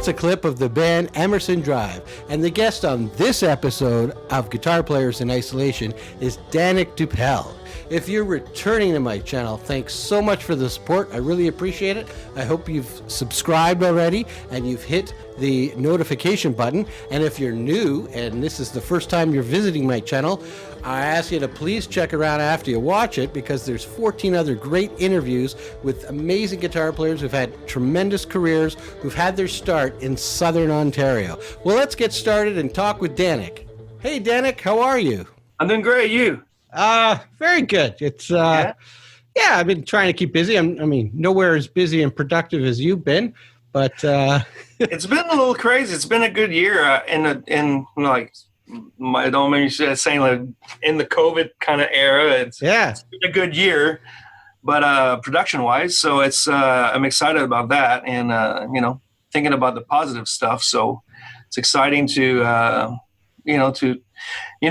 That's a clip of the band Emerson Drive, and the guest on this episode of Guitar Players in Isolation is Danick Dupelle. If you're returning to my channel, thanks so much for the support. I really appreciate it. I hope you've subscribed already and you've hit the notification button. And if you're new and this is the first time you're visiting my channel, I ask you to please check around after you watch it, because there's 14 other great interviews with amazing guitar players who've had tremendous careers, who've had their start in Southern Ontario. Well, let's get started and talk with Danick. Hey, Danick, how are you? I'm doing great. You? Very good. It's yeah, I've been trying to keep busy. I mean, nowhere as busy and productive as you've been, but it's been a little crazy. It's been a good year in like, I don't mean saying like in the COVID kind of era. It's been a good year, but production wise, so it's I'm excited about that, and thinking about the positive stuff. So it's exciting to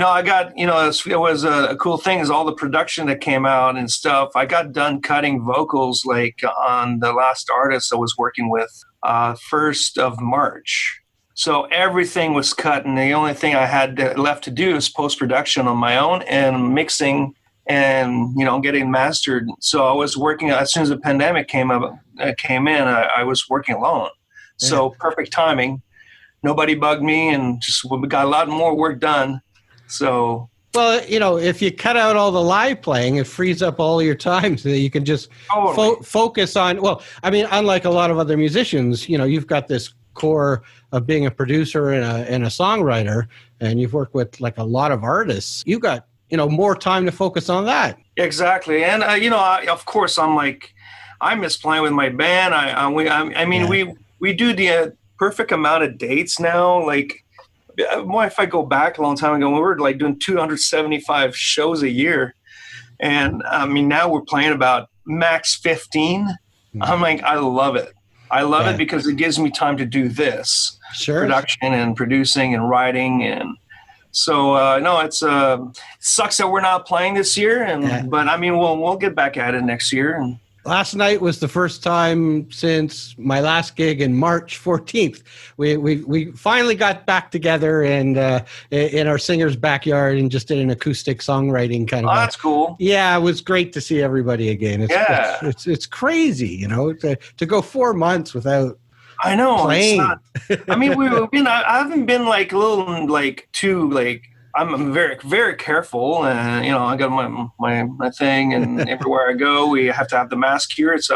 I got, it was a cool thing is all the production that came out and stuff. I got done cutting vocals like on the last artist I was working with 1st of March. So everything was cut, and the only thing I had left to do is post-production on my own and mixing and, getting mastered. So I was working, as soon as the pandemic came in, I was working alone. So perfect timing. Nobody bugged me, and just we got a lot more work done. So, well, if you cut out all the live playing, it frees up all your time so that you can just focus on. Well, I mean, unlike a lot of other musicians, you've got this core of being a producer and a songwriter, and you've worked with like a lot of artists. You got more time to focus on that. Exactly, and of course, I miss playing with my band. We do the perfect amount of dates now. Like, if I go back a long time ago, we were like doing 275 shows a year, and now we're playing about max 15. I'm like, I love it. I love it because it gives me time to do this production and producing and writing, and so it sucks that we're not playing this year, but we'll get back at it next year. And last night was the first time since my last gig in March 14th. We finally got back together and in our singer's backyard and just did an acoustic songwriting kind of. Oh, that's cool. Yeah, it was great to see everybody again. It's crazy, to go 4 months without. I know. Playing. It's not, I haven't been like a little like too like. I'm very, very careful, and I got my thing, and everywhere I go, we have to have the mask here. It's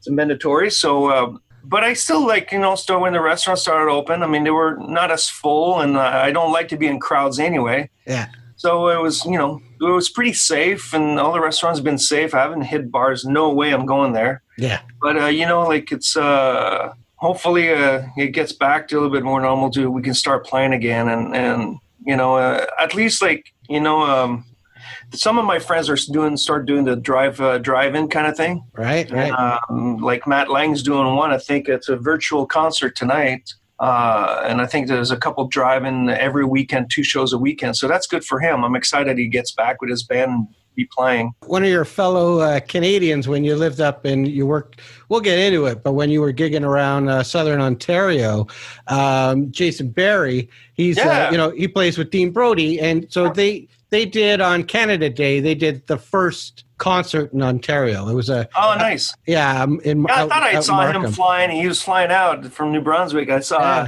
mandatory. So, but I still still when the restaurants started open. I mean, they were not as full, and I don't like to be in crowds anyway. Yeah. So it was pretty safe, and all the restaurants have been safe. I haven't hit bars. No way I'm going there. Yeah. But it's hopefully it gets back to a little bit more normal too. We can start playing again, and. At least some of my friends are start doing the drive-in kind of thing. Right. Like Matt Lang's doing one. I think it's a virtual concert tonight. And I think there's a couple drive-in every weekend, 2 shows a weekend. So that's good for him. I'm excited he gets back with his band and be playing. One of your fellow Canadians, when you lived up and you worked, we'll get into it, but when you were gigging around Southern Ontario, Jason Barry, he's, he plays with Dean Brody. And so they did on Canada Day, they did the first concert in Ontario. It was nice. Yeah. I thought I saw him flying. He was flying out from New Brunswick. I saw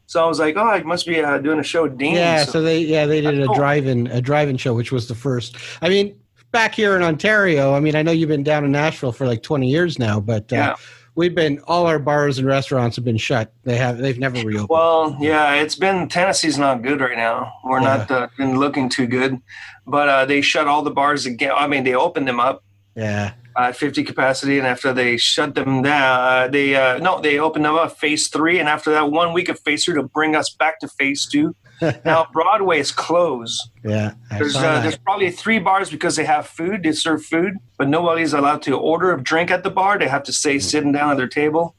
So I was like, I must be doing a show at Dean. Yeah, so they did a drive-in show, which was the first. I mean, back here in Ontario, I know you've been down in Nashville for like 20 years now, but all our bars and restaurants have been shut. They've never reopened. Well, yeah, Tennessee's not good right now. We're not been looking too good, but they shut all the bars again. They opened them up. Yeah. At 50 capacity, and after they shut them down, they opened them up phase 3, and after that 1 week of phase 3 to bring us back to phase 2. Now Broadway is closed. Yeah, there's probably 3 bars because they have food, they serve food, but nobody's allowed to order a drink at the bar. They have to stay sitting down at their table.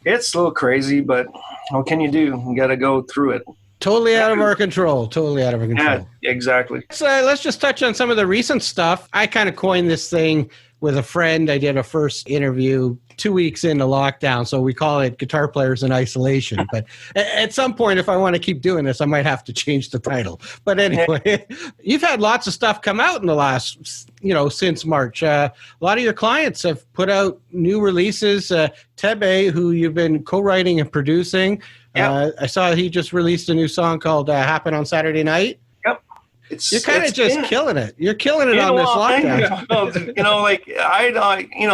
It's a little crazy, but what can you do? You got to go through it. Totally out of our control. Yeah, exactly. So let's just touch on some of the recent stuff. I kind of coined this thing with a friend. I did a first interview 2 weeks into lockdown, so we call it Guitar Players in Isolation. But at some point, if I want to keep doing this, I might have to change the title. But anyway, you've had lots of stuff come out in the last, since March. A lot of your clients have put out new releases. Tebe, who you've been co-writing and producing, I saw he just released a new song called Happen on Saturday Night. You're kind of just killing it. You're killing it on this lockdown.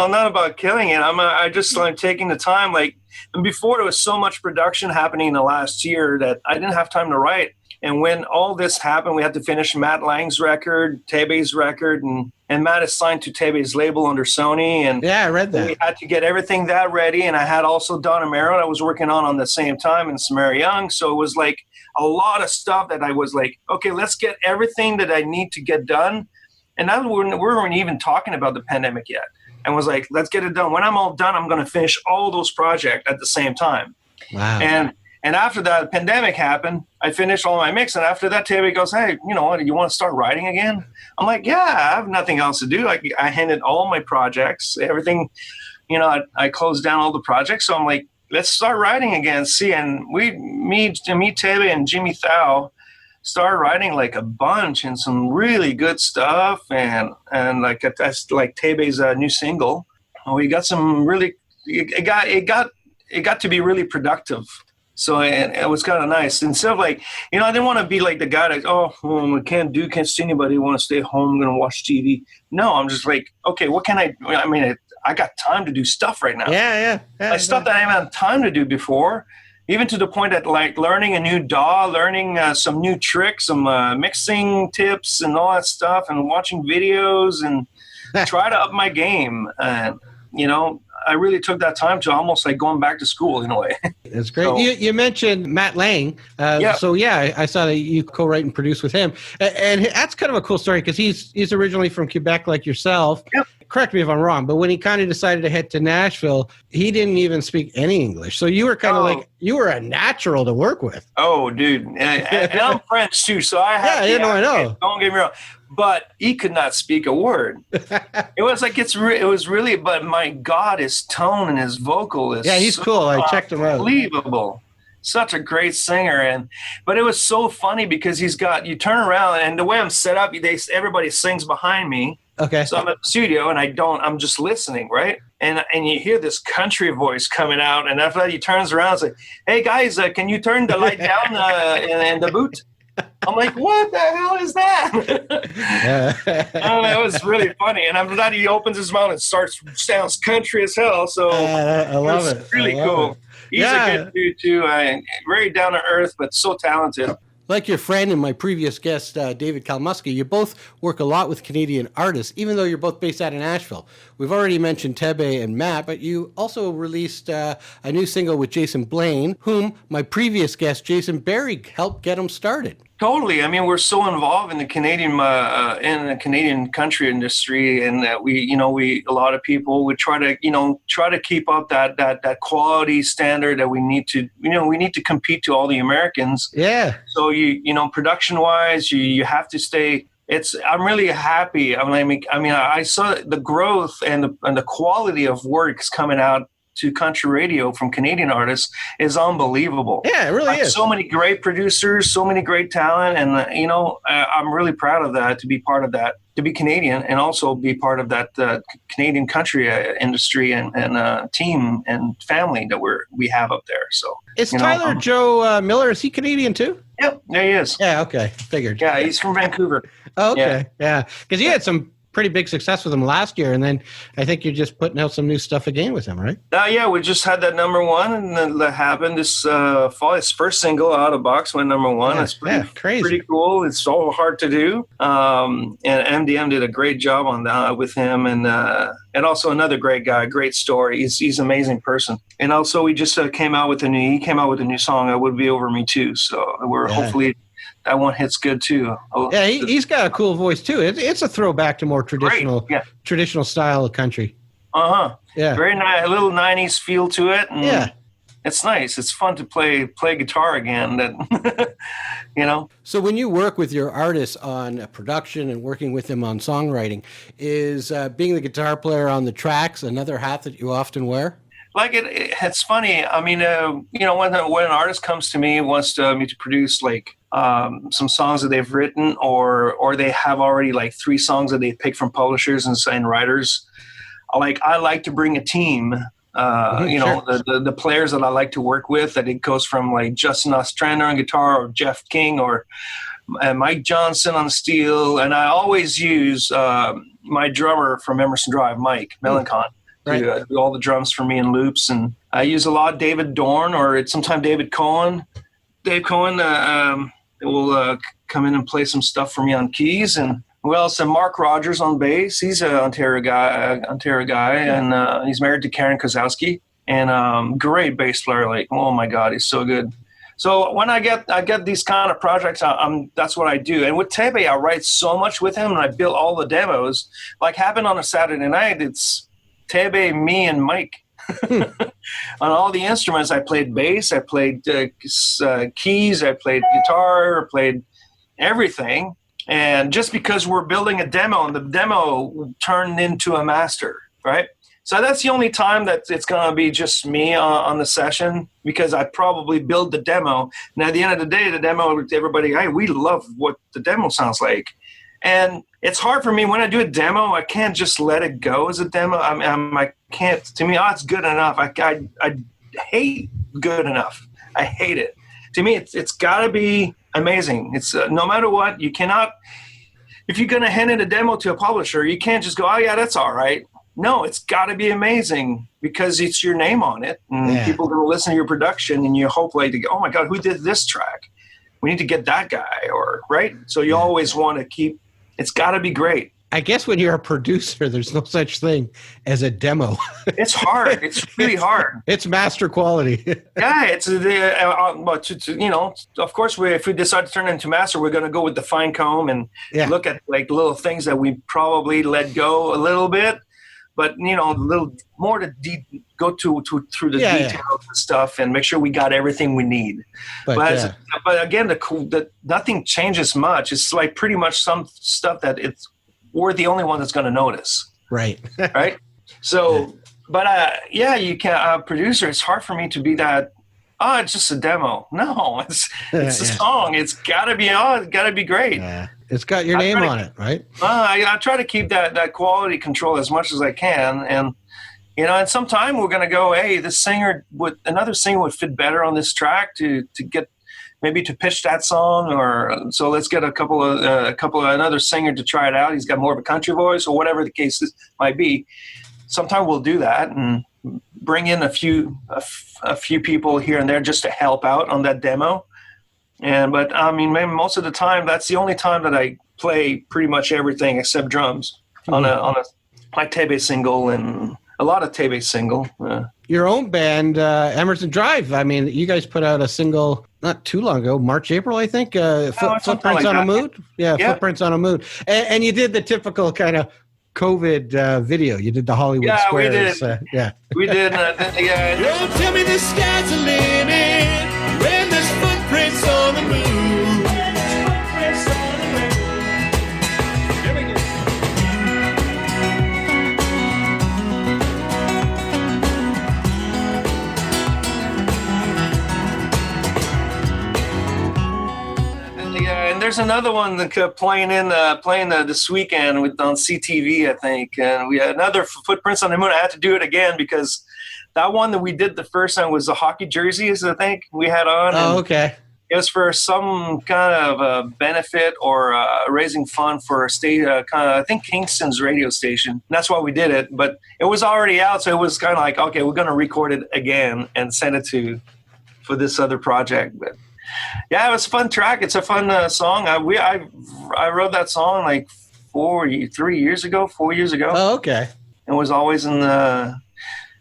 Not about killing it. I just like taking the time. Like, and before there was so much production happening in the last year that I didn't have time to write. And when all this happened, we had to finish Matt Lang's record, Tebe's record, and Matt is signed to Tebe's label under Sony. And yeah, I read that. We had to get everything that ready. And I had also Don Amaro that I was working on the same time, and Samara Young. So it was like a lot of stuff that I was like, okay, let's get everything that I need to get done. And that we weren't even talking about the pandemic yet. And was like, let's get it done. When I'm all done, I'm going to finish all those projects at the same time. Wow. And after that, the pandemic happened. I finished all my mix. And after that, Tebe goes, hey, you know what? You want to start writing again? I'm like, yeah, I have nothing else to do. Like, I handed all my projects, everything, I closed down all the projects. So I'm like, let's start writing again. See, and me, Tebe, and Jimmy Thao started writing like a bunch and some really good stuff. And like that's like Tebe's new single. We got some really. It got to be really productive. So it was kind of nice. Instead of like, I didn't want to be like the guy that, I can't see anybody, want to stay home, going to watch TV. No, I'm just like, okay, what can I got time to do stuff right now. Yeah. Stuff that I haven't had time to do before, even to the point that like learning a new DAW, learning some new tricks, some mixing tips and all that stuff, and watching videos and try to up my game. And, I really took that time to almost like going back to school in a way. That's great. So, you mentioned Matt Lang. So I saw that you co-write and produce with him. And that's kind of a cool story because he's originally from Quebec like yourself. Yep. Correct me if I'm wrong, but when he kind of decided to head to Nashville, he didn't even speak any English. So you were kind of like, you were a natural to work with. Oh, dude. And I'm French too, so I have I know. Don't get me wrong. But he could not speak a word. It was like, it was really, but my God, his tone and his vocal is he's so cool. I checked him out. Unbelievable. Such a great singer. But it was so funny because you turn around and the way I'm set up, everybody sings behind me. Okay. So I'm at the studio and I'm just listening, right? And you hear this country voice coming out, and after that he turns around and says, hey guys, can you turn the light down in the boot? I'm like, what the hell is that? It was really funny. And after that he opens his mouth and sounds country as hell. So I love it. Really cool. He's a good dude too. Very down to earth, but so talented. Like your friend and my previous guest, David Kalmusky, you both work a lot with Canadian artists, even though you're both based out of Nashville. We've already mentioned Tebe and Matt, but you also released a new single with Jason Blaine, whom my previous guest, Jason Berry, helped get him started. Totally. I mean, we're so involved in the Canadian country industry, and that we a lot of people would try to keep up that quality standard that we need to compete to all the Americans. Yeah. So production wise, you have to stay. I'm really happy. I saw the growth and the quality of works coming out to country radio from Canadian artists is unbelievable. Yeah, it really is. So many great producers, so many great talent, and I'm really proud of that, to be part of that, to be Canadian, and also be part of that Canadian country industry and team and family that we have up there. So is Tyler Joe Miller? Is he Canadian too? Yep, there he is. Yeah, okay, figured. Yeah, he's from Vancouver. Oh, okay, yeah, because he had some pretty big success with him last year, and then I think you're just putting out some new stuff again with him, right? Yeah, we just had that number one, and then that happened this fall. His first single out of box went number one. It's crazy, pretty cool. It's so hard to do, and MDM did a great job on that with him, and also another great guy, great story. He's an amazing person, and also we just came out with a new song, "I Would Be Over Me Too." So we're hopefully. That one hits good too. Yeah, he's got a cool voice too. It's a throwback to more traditional style of country. Yeah, very nice, a little '90s feel to it. And it's nice. It's fun to play guitar again. you know. So when you work with your artists on production and working with them on songwriting, is being the guitar player on the tracks another hat that you often wear? Like it's funny. I mean, you know, when an artist comes to me and wants me to produce like some songs that they've written, or they have already like 3 songs that they pick from publishers and writers, I like to bring a team. You know, the players that I like to work with, that it goes from like Justin Ostrander on guitar, or Jeff King, or Mike Johnson on steel, and I always use my drummer from Emerson Drive, Mike Melancon. To do all the drums for me and loops, and I use a lot David Dorn, or sometimes David Cohen. Dave Cohen will come in and play some stuff for me on keys, and who else? And Mark Rogers on bass. He's an Ontario guy, and he's married to Karen Kozowski, and great bass player. Like, oh my God, he's so good. So when I get these kind of projects, that's what I do. And with Tebe, I write so much with him, and I build all the demos. Like happened on a Saturday night, it's Tebe, me, and Mike. On all the instruments. I played bass, I played keys, I played guitar, I played everything. And just because we're building a demo, and the demo turned into a master, right? So that's the only time that it's going to be just me on the session, because I probably build the demo. And at the end of the day, the demo, everybody, hey, we love what the demo sounds like. And it's hard for me when I do a demo. I can't just let it go as a demo. I can't. To me, it's good enough. I hate good enough. I hate it. To me, it's got to be amazing. It's no matter what. You cannot. If you're going to hand in a demo to a publisher, you can't just go, oh yeah, that's all right. No, it's got to be amazing, because it's your name on it, and people are going to listen to your production, and you hope like, oh my God, who did this track? We need to get that guy, or right. So you always want to keep. It's got to be great. I guess when you're a producer, there's no such thing as a demo. It's hard. It's really hard. It's master quality. Yeah, it's you know, of course, if we decide to turn it into master, we're going to go with the fine comb and look at like little things that we probably let go a little bit, but you know, a little more to go through the details and stuff, and make sure we got everything we need. But again, nothing changes much. It's like pretty much some stuff that we're the only one that's going to notice. Right. Right. So, but you can't. Producer, it's hard for me to be that. Oh, it's just a demo. No, it's a song. It's got to be great. Yeah. It's got your name on it, right? I try to keep that quality control as much as I can, and you know, and sometime we're going to go, hey, another singer would fit better on this track to get maybe to pitch that song, or so let's get a couple of another singer to try it out. He's got more of a country voice, or whatever the case might be. Sometime we'll do that and bring in a few people here and there just to help out on that demo. But I mean, maybe most of the time, that's the only time that I play pretty much everything except drums on a Tebe single and a lot of Tebe single. Your own band, Emerson Drive. I mean, you guys put out a single not too long ago, March, April, I think. Footprints on a Mood. Yeah, Footprints on a Mood. And you did the typical kind of COVID video. You did the Hollywood Squares. We did. Don't tell me the sky's the limit when there's footprints on the moon. Here we go. And there's another one that playing this weekend on CTV, I think. And we had another Footprints on the Moon. I had to do it again because that one that we did the first time was the hockey jerseys, I think, we had on. Oh, okay. It was for some kind of a benefit or raising fund for a state, I think Kingston's radio station. And that's why we did it. But it was already out, so it was kind of like, okay, we're going to record it again and send it for this other project. But yeah, it was a fun track. It's a fun song. I wrote that song like 4 years ago. Oh, okay. It was always in the.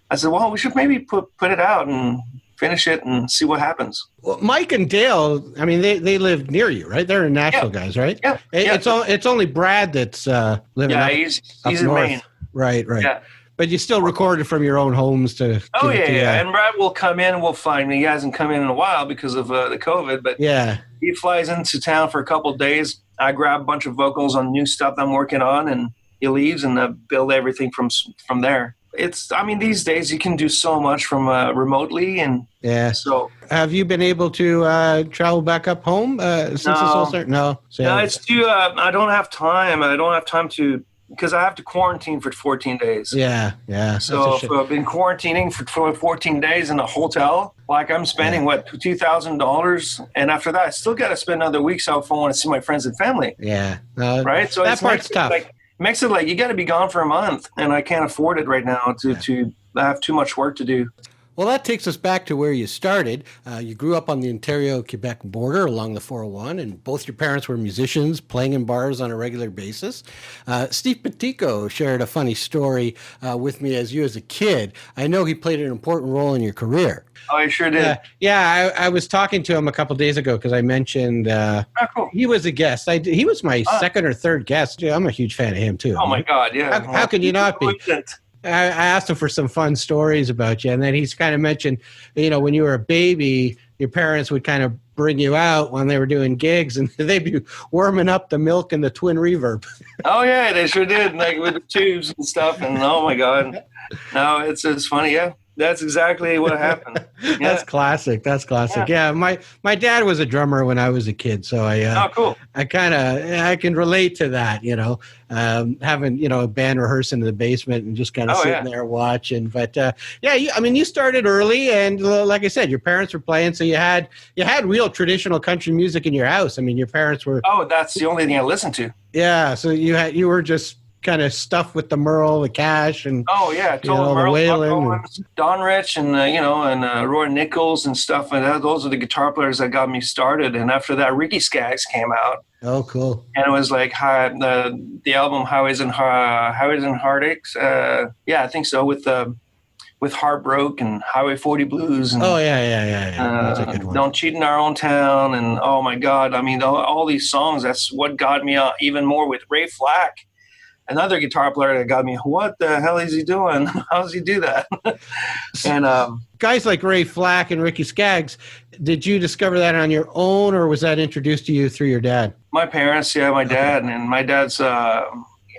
I said, well, we should maybe put it out and finish it and see what happens. Well, Mike and Dale, I mean, they live near you, right? They're in Nashville guys, right? Yeah. It's only Brad that's living up he's north. in Maine. Right. Yeah. But you still recorded from your own homes to. And Brad will come in. We'll find me. He hasn't come in a while because of the COVID. But He flies into town for a couple of days. I grab a bunch of vocals on new stuff I'm working on, and he leaves, and I build everything from there. These days you can do so much from remotely, and so. Have you been able to travel back up home since this all started? No. So, no, it's too. I don't have time. I don't have time to, because I have to quarantine for 14 days. Yeah. So if I've been quarantining for 14 days in a hotel, like I'm spending $2,000, and after that I still got to spend another week so if I want to see my friends and family. Yeah. Right. So that part's tough. Makes it like you got to be gone for a month, and I can't afford it right now to I have too much work to do. Well, that takes us back to where you started. You grew up on the Ontario-Quebec border along the 401, and both your parents were musicians playing in bars on a regular basis. Steve Piticco shared a funny story with me as a kid. I know he played an important role in your career. Oh, I sure did. I was talking to him a couple days ago because I mentioned cool. He was a guest. He was my second or third guest. I'm a huge fan of him, too. Oh, my God, yeah. How can you not be? I asked him for some fun stories about you, and then he's kind of mentioned, when you were a baby, your parents would kind of bring you out when they were doing gigs, and they'd be warming up the milk and the twin reverb. Oh, yeah, they sure did, like with the tubes and stuff, and oh, my God. No, it's funny, yeah. That's exactly what happened. Yeah. That's classic. Yeah, my dad was a drummer when I was a kid, so cool. I can relate to that. Having a band rehearsing in the basement and just kind of sitting there watching. But you started early, and like I said, your parents were playing, so you had real traditional country music in your house. I mean, your parents were. Oh, that's the only thing I listened to. Yeah, so you were just kind of stuff with the Merle, the Cash, and Merle, the Waylon, Don Rich, and Roy Nichols and stuff. And those are the guitar players that got me started. And after that, Ricky Skaggs came out. Oh, cool! And it was like the album Highways and Heartaches. I think so, with Heartbroke and Highway 40 Blues. And, That's a good one. Don't Cheat in Our Own Town, and oh my God, I mean all these songs. That's what got me even more with Ray Flack. Another guitar player that got me, what the hell is he doing? How does he do that? And guys like Ray Flack and Ricky Skaggs, did you discover that on your own, or was that introduced to you through your dad? My parents, my dad. And my dad's, I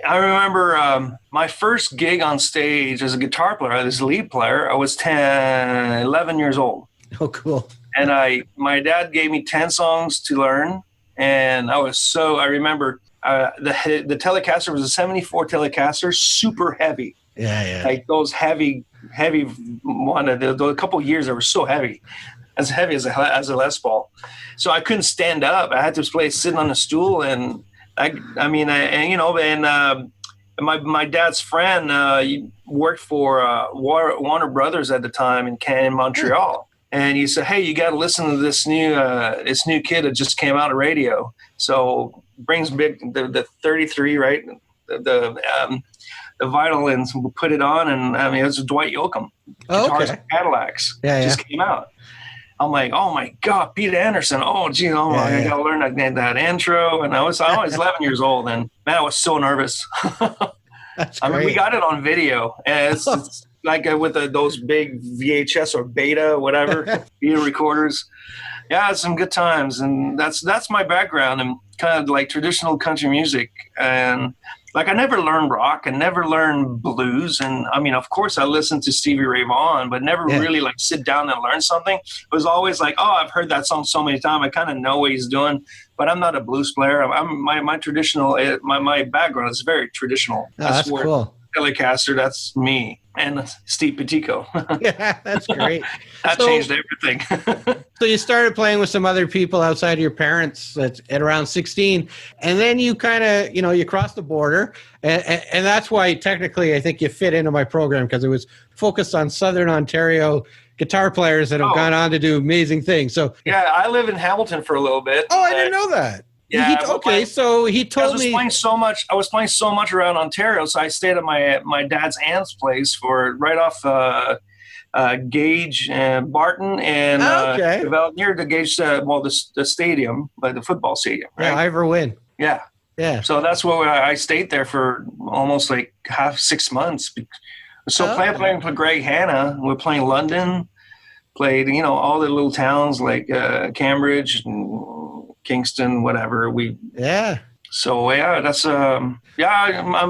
remember my first gig on stage as a guitar player, as a lead player, I was 11 years old. Oh, cool. And my dad gave me 10 songs to learn. And I remember the Telecaster was a 74 Telecaster, super heavy. Yeah. Like those heavy one. A couple of years they were so heavy as a Les Paul. So I couldn't stand up. I had to play sitting on a stool, and my dad's friend he worked for Warner Brothers at the time in Montreal. And he said, "Hey, you got to listen to this new kid that just came out of radio." So brings the 33, right? The violins, we'll put it on, and I mean it was Dwight Yoakam. Guitars and Cadillacs just came out. I'm like, oh my God, Pete Anderson. Oh gee, I gotta learn that intro. And I was 11 years old, and man, I was so nervous. That's great. I mean, we got it on video, and it's like with those big VHS or Beta, whatever, Beta recorders. Yeah, it's some good times, and that's my background, and kind of like traditional country music. And like I never learned rock, I never learned blues, and I mean, of course, I listened to Stevie Ray Vaughan, but never really like sit down and learn something. It was always like, oh, I've heard that song so many times, I kind of know what he's doing, but I'm not a blues player. My traditional, my background is very traditional. That's cool. Telecaster, that's me. And Steve Piticco. Yeah, that's great. That changed everything. So you started playing with some other people outside of your parents at around 16, and then you kind of, you crossed the border, and that's why technically I think you fit into my program, because it was focused on Southern Ontario guitar players that have gone on to do amazing things. So yeah, I live in Hamilton for a little bit. Oh, I didn't know that. Yeah. So he told me. I was playing so much around Ontario, so I stayed at my dad's aunt's place right off Gage and Barton, and near the Gage, the stadium, like the football stadium. Right? Yeah, Ivor Wynn. Yeah. So that's where I stayed there for almost like 6 months. So playing for Greg Hanna, we're playing London, played all the little towns like Cambridge and Kingston, whatever. Yeah. So yeah, that's I'm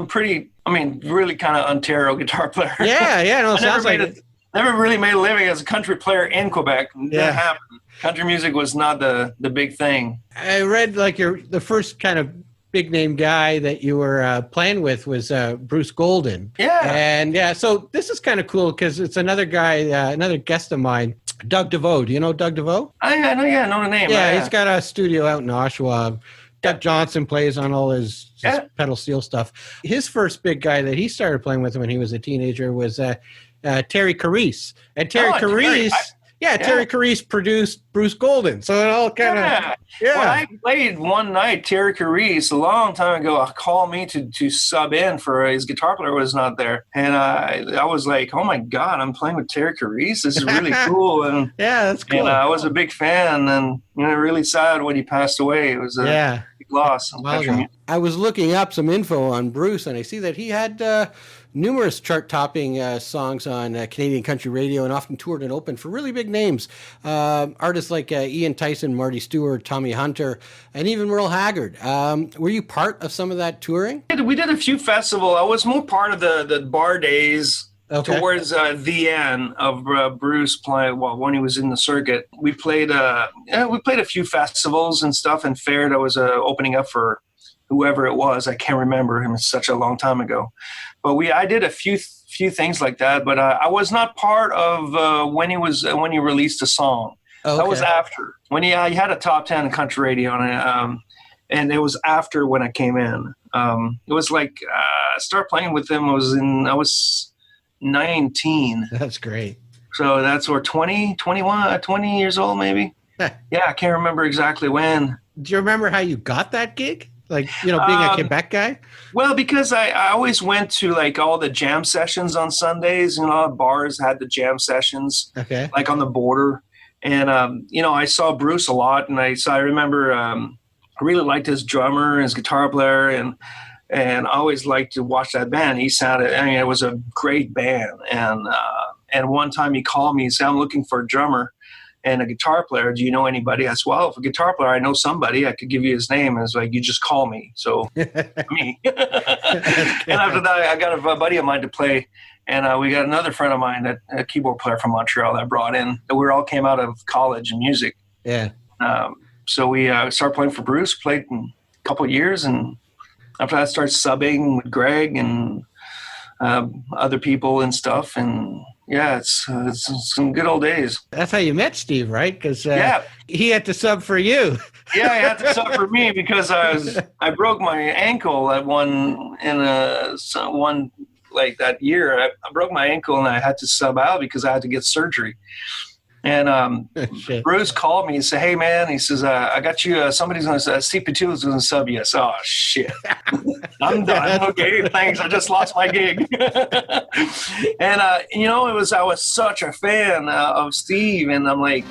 pretty. I mean, really kind of Ontario guitar player. Yeah. No, sounds like it. Never really made a living as a country player in Quebec. Yeah. Didn't happen. Country music was not the big thing. I read like the first kind of big name guy that you were playing with was Bruce Golden. Yeah. And so this is kind of cool because it's another guy, another guest of mine, Doug DeVoe. Do you know Doug DeVoe? I know the name. Yeah, he's got a studio out in Oshawa. Doug Johnson plays on all his pedal steel stuff. His first big guy that he started playing with when he was a teenager was Terry Carice. And Terry Carice... Terry Carice produced Bruce Golden. So it all kind of... Yeah. Well, I played one night, Terry Carice, a long time ago, called me to sub in for his guitar player was not there. And I was like, oh my God, I'm playing with Terry Carice. This is really cool. And yeah, that's cool. And I was a big fan and really sad when he passed away. It was a big loss. I was looking up some info on Bruce and I see that he had... numerous chart-topping songs on Canadian country radio and often toured and opened for really big names. Artists like Ian Tyson, Marty Stewart, Tommy Hunter, and even Merle Haggard. Were you part of some of that touring? We did a few festivals. I was more part of the bar days towards the end of Bruce playing. Well, when he was in the circuit, we played a few festivals and stuff and fair that was opening up for whoever it was. I can't remember him. It's such a long time ago. But I did a few things like that, but I was not part of when he released a song. Okay. That was after when he had a top 10 country radio, and it was after when I came in. It was like I started playing with him. I was 19. That's great. So that's 20 years old maybe. Yeah, I can't remember exactly when. Do you remember how you got that gig? Like, being a Quebec guy? Well, because I always went to like all the jam sessions on Sundays. Bars had the jam sessions, like on the border. And, I saw Bruce a lot. And I remember I really liked his drummer, his guitar player. And I always liked to watch that band. It was a great band. And one time he called me and said, I'm looking for a drummer and a guitar player. Do you know anybody? I said, well, if a guitar player, I know somebody. I could give you his name. And it's like, you just call me. So me. And after that, I got a buddy of mine to play. And we got another friend of mine, a keyboard player from Montreal that brought in. We all came out of college in music. Yeah. So we started playing for Bruce, played in a couple of years. And after that, I started subbing with Greg and other people and stuff. And yeah, it's some good old days. That's how you met Steve, right? Because he had to sub for you. Yeah, he had to sub for me because I broke my ankle at one like that year. I broke my ankle and I had to sub out because I had to get surgery. And Bruce called me and said, hey, man, he says, I got you, Steve Piticco's going to sub you. I said, oh, shit. I'm done. Okay, thanks. I just lost my gig. And, I was such a fan of Steve. And I'm like...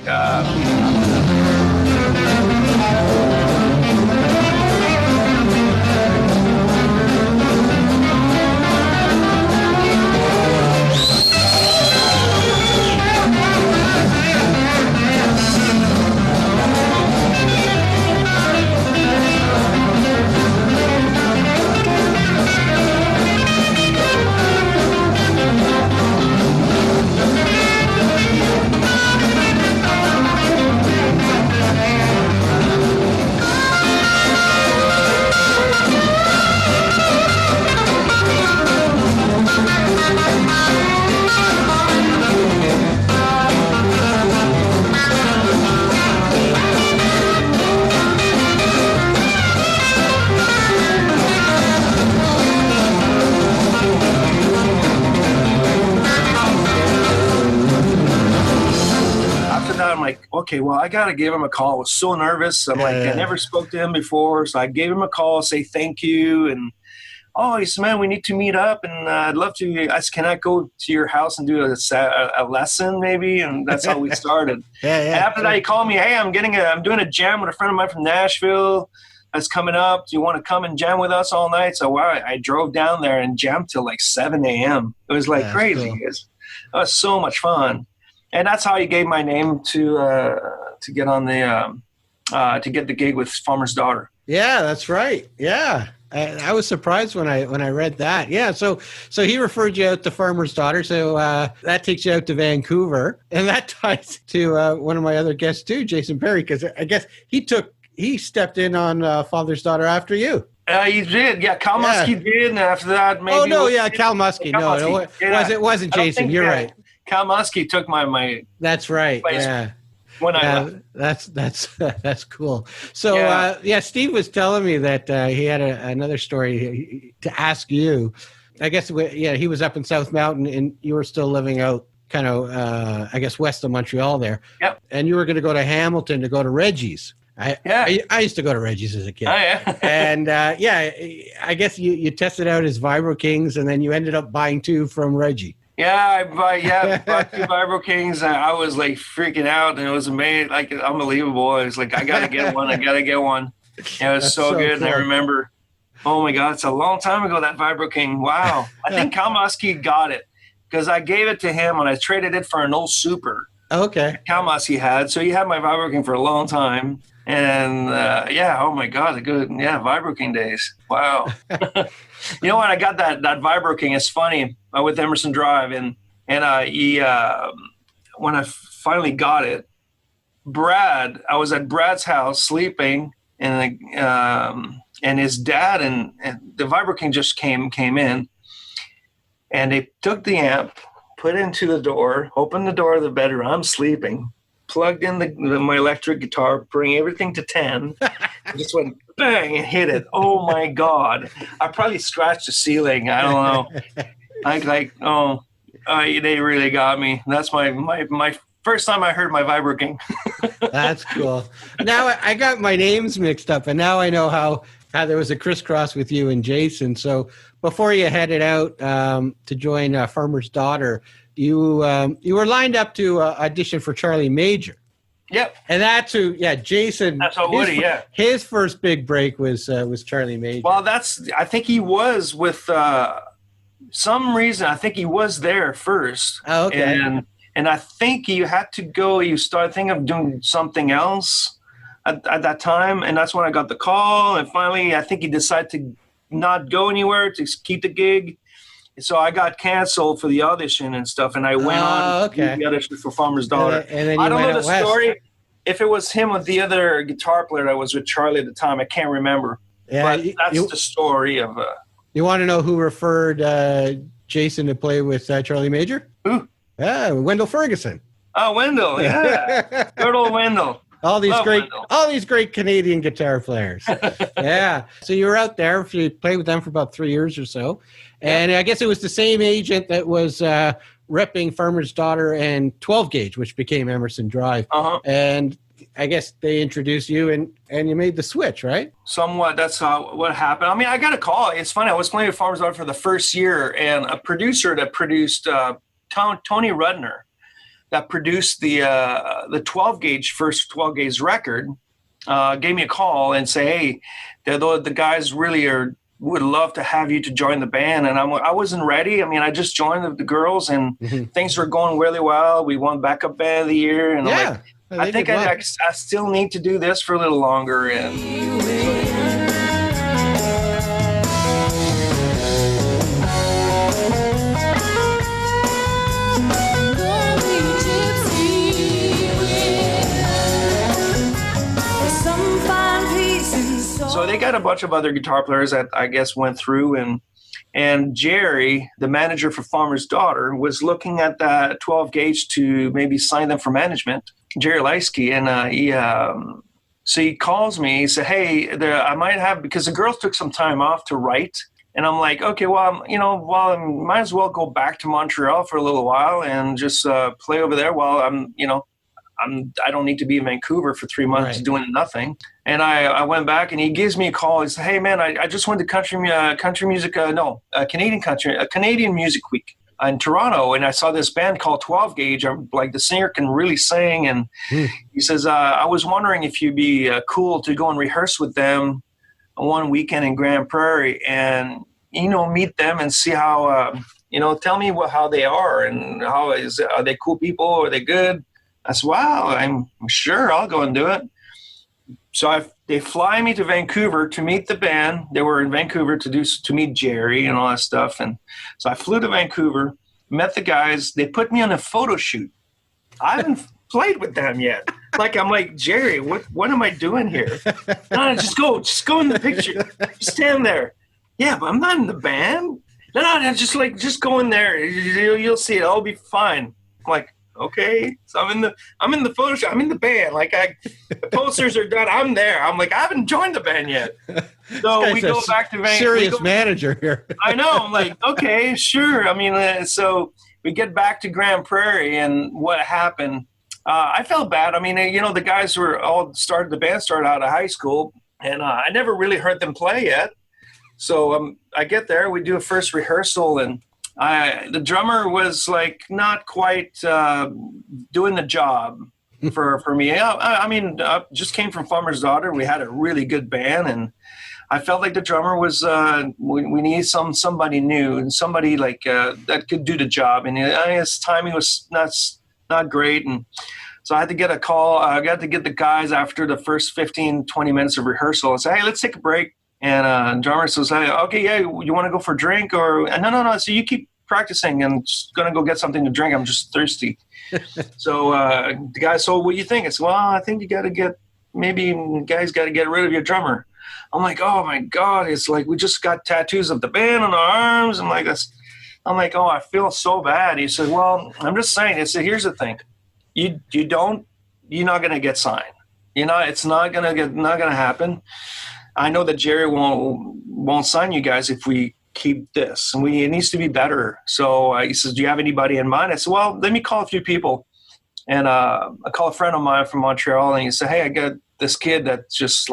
okay, well, I got to give him a call. I was so nervous. I'm like, I never spoke to him before. So I gave him a call, say thank you. And, he said, man, we need to meet up. And I'd love to. I said, can I go to your house and do a lesson maybe? And that's how we started. And after that, he called me, hey, I'm doing a jam with a friend of mine from Nashville. That's coming up. Do you want to come and jam with us all night? So I drove down there and jammed till like 7 a.m. It was like crazy. Cool. It was so much fun. And that's how he gave my name to get on the to get the gig with Farmer's Daughter. Yeah, that's right. Yeah. I was surprised when I read that. Yeah, so he referred you out to Farmer's Daughter. So that takes you out to Vancouver, and that ties to one of my other guests too, Jason Perry, because I guess he stepped in on Father's Daughter after you. He did, yeah. Cal Muskie did, and after that, maybe. Oh no, yeah, Cal Muskie. Cal No, Muskie. It wasn't Jason. You're right. Cal Muskie took my. That's right. Yeah. When I left. That's cool. So Steve was telling me that he had another story to ask you. I guess he was up in South Mountain, and you were still living out kind of I guess west of Montreal there. Yep. And you were going to go to Hamilton to go to Reggie's. I used to go to Reggie's as a kid. Oh, yeah. And I guess you tested out his Vibro Kings, and then you ended up buying 2 from Reggie. Yeah, I bought 2 Vibro Kings, and I was like freaking out, and it was amazing, like unbelievable. I was like, I gotta get one. And it was so good. Cool. And I remember, oh my God, it's a long time ago, that Vibro King. Wow. I think Cal Muskie got it because I gave it to him and I traded it for an old Super. Okay. Cal Muskie had. So he had my Vibro King for a long time. And oh my God, the good, Vibro King days. Wow. You know what? I got that Vibro King. It's funny with Emerson Drive, and he when I finally got it, I was at Brad's house sleeping, and his dad and the Vibro King just came in, and they took the amp, put it into the door, opened the door of the bedroom. I'm sleeping. Plugged in my electric guitar, bring everything to 10, and just went bang and hit it. Oh my God! I probably scratched the ceiling. I don't know. They really got me. That's my first time I heard my Vibro King. That's cool. Now I got my names mixed up, and now I know how there was a crisscross with you and Jason. So before you headed out to join Farmer's Daughter, you were lined up to audition for Charlie Major. Yep. And that's who, Jason. That's how Woody, his first big break was Charlie Major. Well, I think he was with some reason. I think he was there first. Oh, okay. And I think you had to go. You started thinking of doing something else at that time, and that's when I got the call. And finally, I think he decided to not go anywhere, to keep the gig. So I got canceled for the audition and stuff, and I went on to do the audition for Farmer's Daughter. And then I don't know the west. story. If it was him or the other guitar player that was with Charlie at the time, I can't remember. Yeah, but that's the story of. You want to know who referred Jason to play with Charlie Major? Who? Wendell Ferguson. Oh, Wendell, yeah, good old Wendell. All these great Canadian guitar players. Yeah. So you were out there. You played with them for about 3 years or so. And I guess it was the same agent that was repping Farmer's Daughter and 12 Gauge, which became Emerson Drive. Uh-huh. And I guess they introduced you and you made the switch, right? Somewhat. That's what happened. I mean, I got a call. It's funny. I was playing with Farmer's Daughter for the first year, and a producer that produced Tony Rudner, that produced the 12 Gauge first 12 Gauge record, gave me a call and say, hey, the guys really would love to have you to join the band. And I wasn't ready. I mean, I just joined the girls, and things were going really well. We won backup band of the year, and I'm like, I think I still need to do this for a little longer. And so they got a bunch of other guitar players that I guess went through, and Jerry, the manager for Farmer's Daughter, was looking at that 12 Gauge to maybe sign them for management, Jerry Leisky, and so he calls me. He said, hey, I might have, because the girls took some time off to write, and I'm like, okay, well, I might as well go back to Montreal for a little while and just play over there while I don't need to be in Vancouver for 3 months doing nothing. And I went back, and he gives me a call. He said, hey, man, I just went to Canadian Music Week in Toronto, and I saw this band called 12 Gauge. I'm like, the singer can really sing. And he says, I was wondering if you'd be cool to go and rehearse with them one weekend in Grande Prairie and, meet them and see how, tell me how they are and are they cool people? Are they good? I said, wow, I'm sure I'll go and do it. So they fly me to Vancouver to meet the band. They were in Vancouver to meet Jerry and all that stuff. And so I flew to Vancouver, met the guys. They put me on a photo shoot. I haven't played with them yet. I'm like, Jerry, what am I doing here? No, just go in the picture. Just stand there. Yeah, but I'm not in the band. No, just go in there. You'll see it. I'll be fine. I'm like, okay. So I'm in the photo shoot. I'm in the band. The posters are done. I'm there. I'm like, I haven't joined the band yet. So we go back to Vancouver. Serious manager here. I know. I'm like, okay, sure. I mean, so we get back to Grande Prairie, and what happened? I felt bad. I mean, the guys the band started out of high school, and I never really heard them play yet. So I get there, we do a first rehearsal, and the drummer was not quite doing the job for me. I mean, I just came from Farmer's Daughter. We had a really good band, and I felt like the drummer was we need somebody new and somebody that could do the job. And his timing was not great, and so I had to get a call. I got to get the guys after the first 15, 20 minutes of rehearsal and say, hey, let's take a break. And drummer says, hey, okay, yeah, you want to go for a drink? Or no. So you keep practicing, and just going to go get something to drink. I'm just thirsty. So the guy said, what do you think? I said, well, I think you got to get rid of your drummer. I'm like, oh, my God. It's like we just got tattoos of the band on our arms. I'm like, oh, I feel so bad. He said, well, I'm just saying. He said, here's the thing. You're not going to get signed. It's not going to happen. I know that Jerry won't sign you guys if we keep this, and it needs to be better. So he says, do you have anybody in mind? I said, well, let me call a few people. And I call a friend of mine from Montreal, and he said, hey, I got this kid that just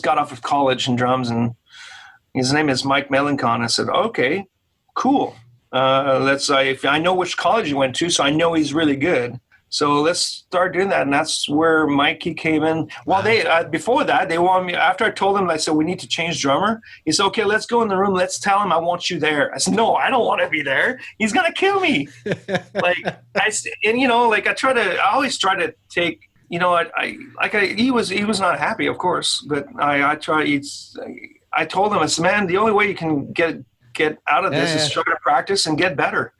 got off of college in drums, and his name is Mike Melancon. I said, okay, cool. If I know which college he went to, so I know he's really good. So let's start doing that, and that's where Mikey came in. Well, before that, they wanted me. After I told them, I said we need to change drummer. He said, "Okay, let's go in the room. Let's tell him I want you there." I said, "No, I don't want to be there. He's gonna kill me." I always try to take. He was not happy, of course, but I told him, I said, "Man, the only way you can get out of this is try to practice and get better."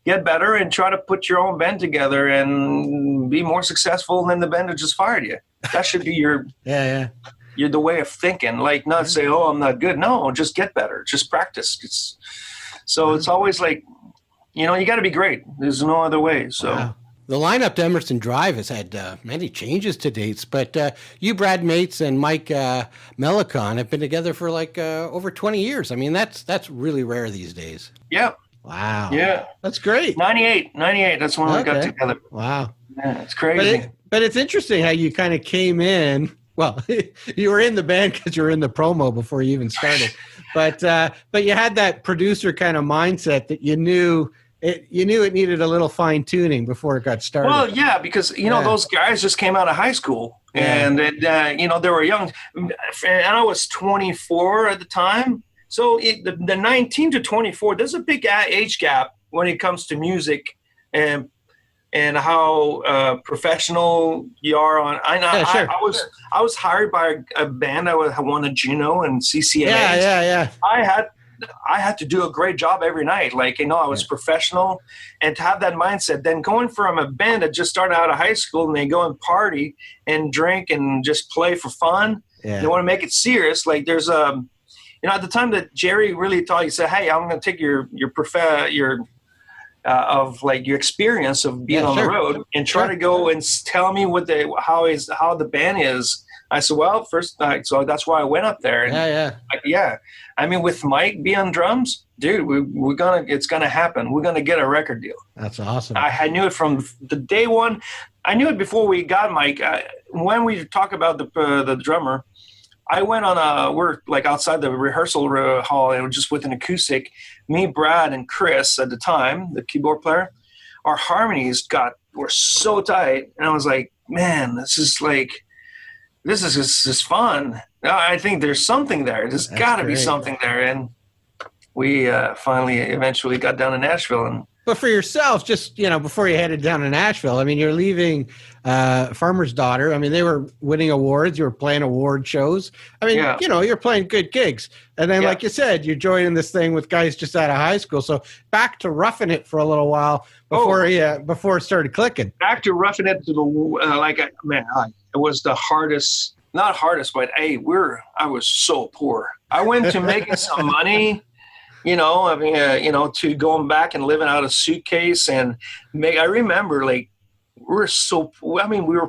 And try to put your own band together and be more successful than the band that just fired you. That should be your the way of thinking. Not say, oh, I'm not good. No, just get better. Just practice. It's always you got to be great. There's no other way. So wow. The lineup to Emerson Drive has had many changes to dates, but you, Brad Mates, and Mike Melancon have been together for over 20 years. I mean, that's really rare these days. Yeah. Wow. Yeah. That's great. 98. That's when we got together. Wow. Yeah, it's crazy. But it's interesting how you kind of came in. Well, you were in the band because you were in the promo before you even started. But you had that producer kind of mindset that you knew it needed a little fine tuning before it got started. Well, yeah, because those guys just came out of high school, and they were young, and I was 24 at the time. So the 19 to 24, there's a big age gap when it comes to music and how professional you are on. Sure. I was hired by a band. I won a Juno and CCMA. Yeah. I had to do a great job every night. I was professional, and to have that mindset, then going from a band that just started out of high school and they go and party and drink and just play for fun. Yeah. They want to make it serious. There's at the time that Jerry really thought, he said, hey, I'm going to take your experience of being on the road and try to go and tell me how the band is. I said, well, first, so that's why I went up there. And I mean, with Mike being on drums, dude, it's gonna happen. We're gonna get a record deal. That's awesome. I knew it from the day one. I knew it before we got Mike. When we talk about the drummer, I went on we're outside the rehearsal hall, and just with an acoustic. Me, Brad, and Chris at the time, the keyboard player, our harmonies were so tight, and I was like, man, this is just fun. I think there's something there. There's got to be something there, and we eventually got down to Nashville, and But for yourself, just, before you headed down to Nashville, I mean, you're leaving Farmer's Daughter. I mean, they were winning awards. You were playing award shows. I mean, you're playing good gigs. And then, like you said, you're joining this thing with guys just out of high school. So back to roughing it for a little while before it started clicking. Back to roughing it to the it was the hardest. Not hardest, but I was so poor. I went to making some money. To going back and living out a suitcase and I remember we were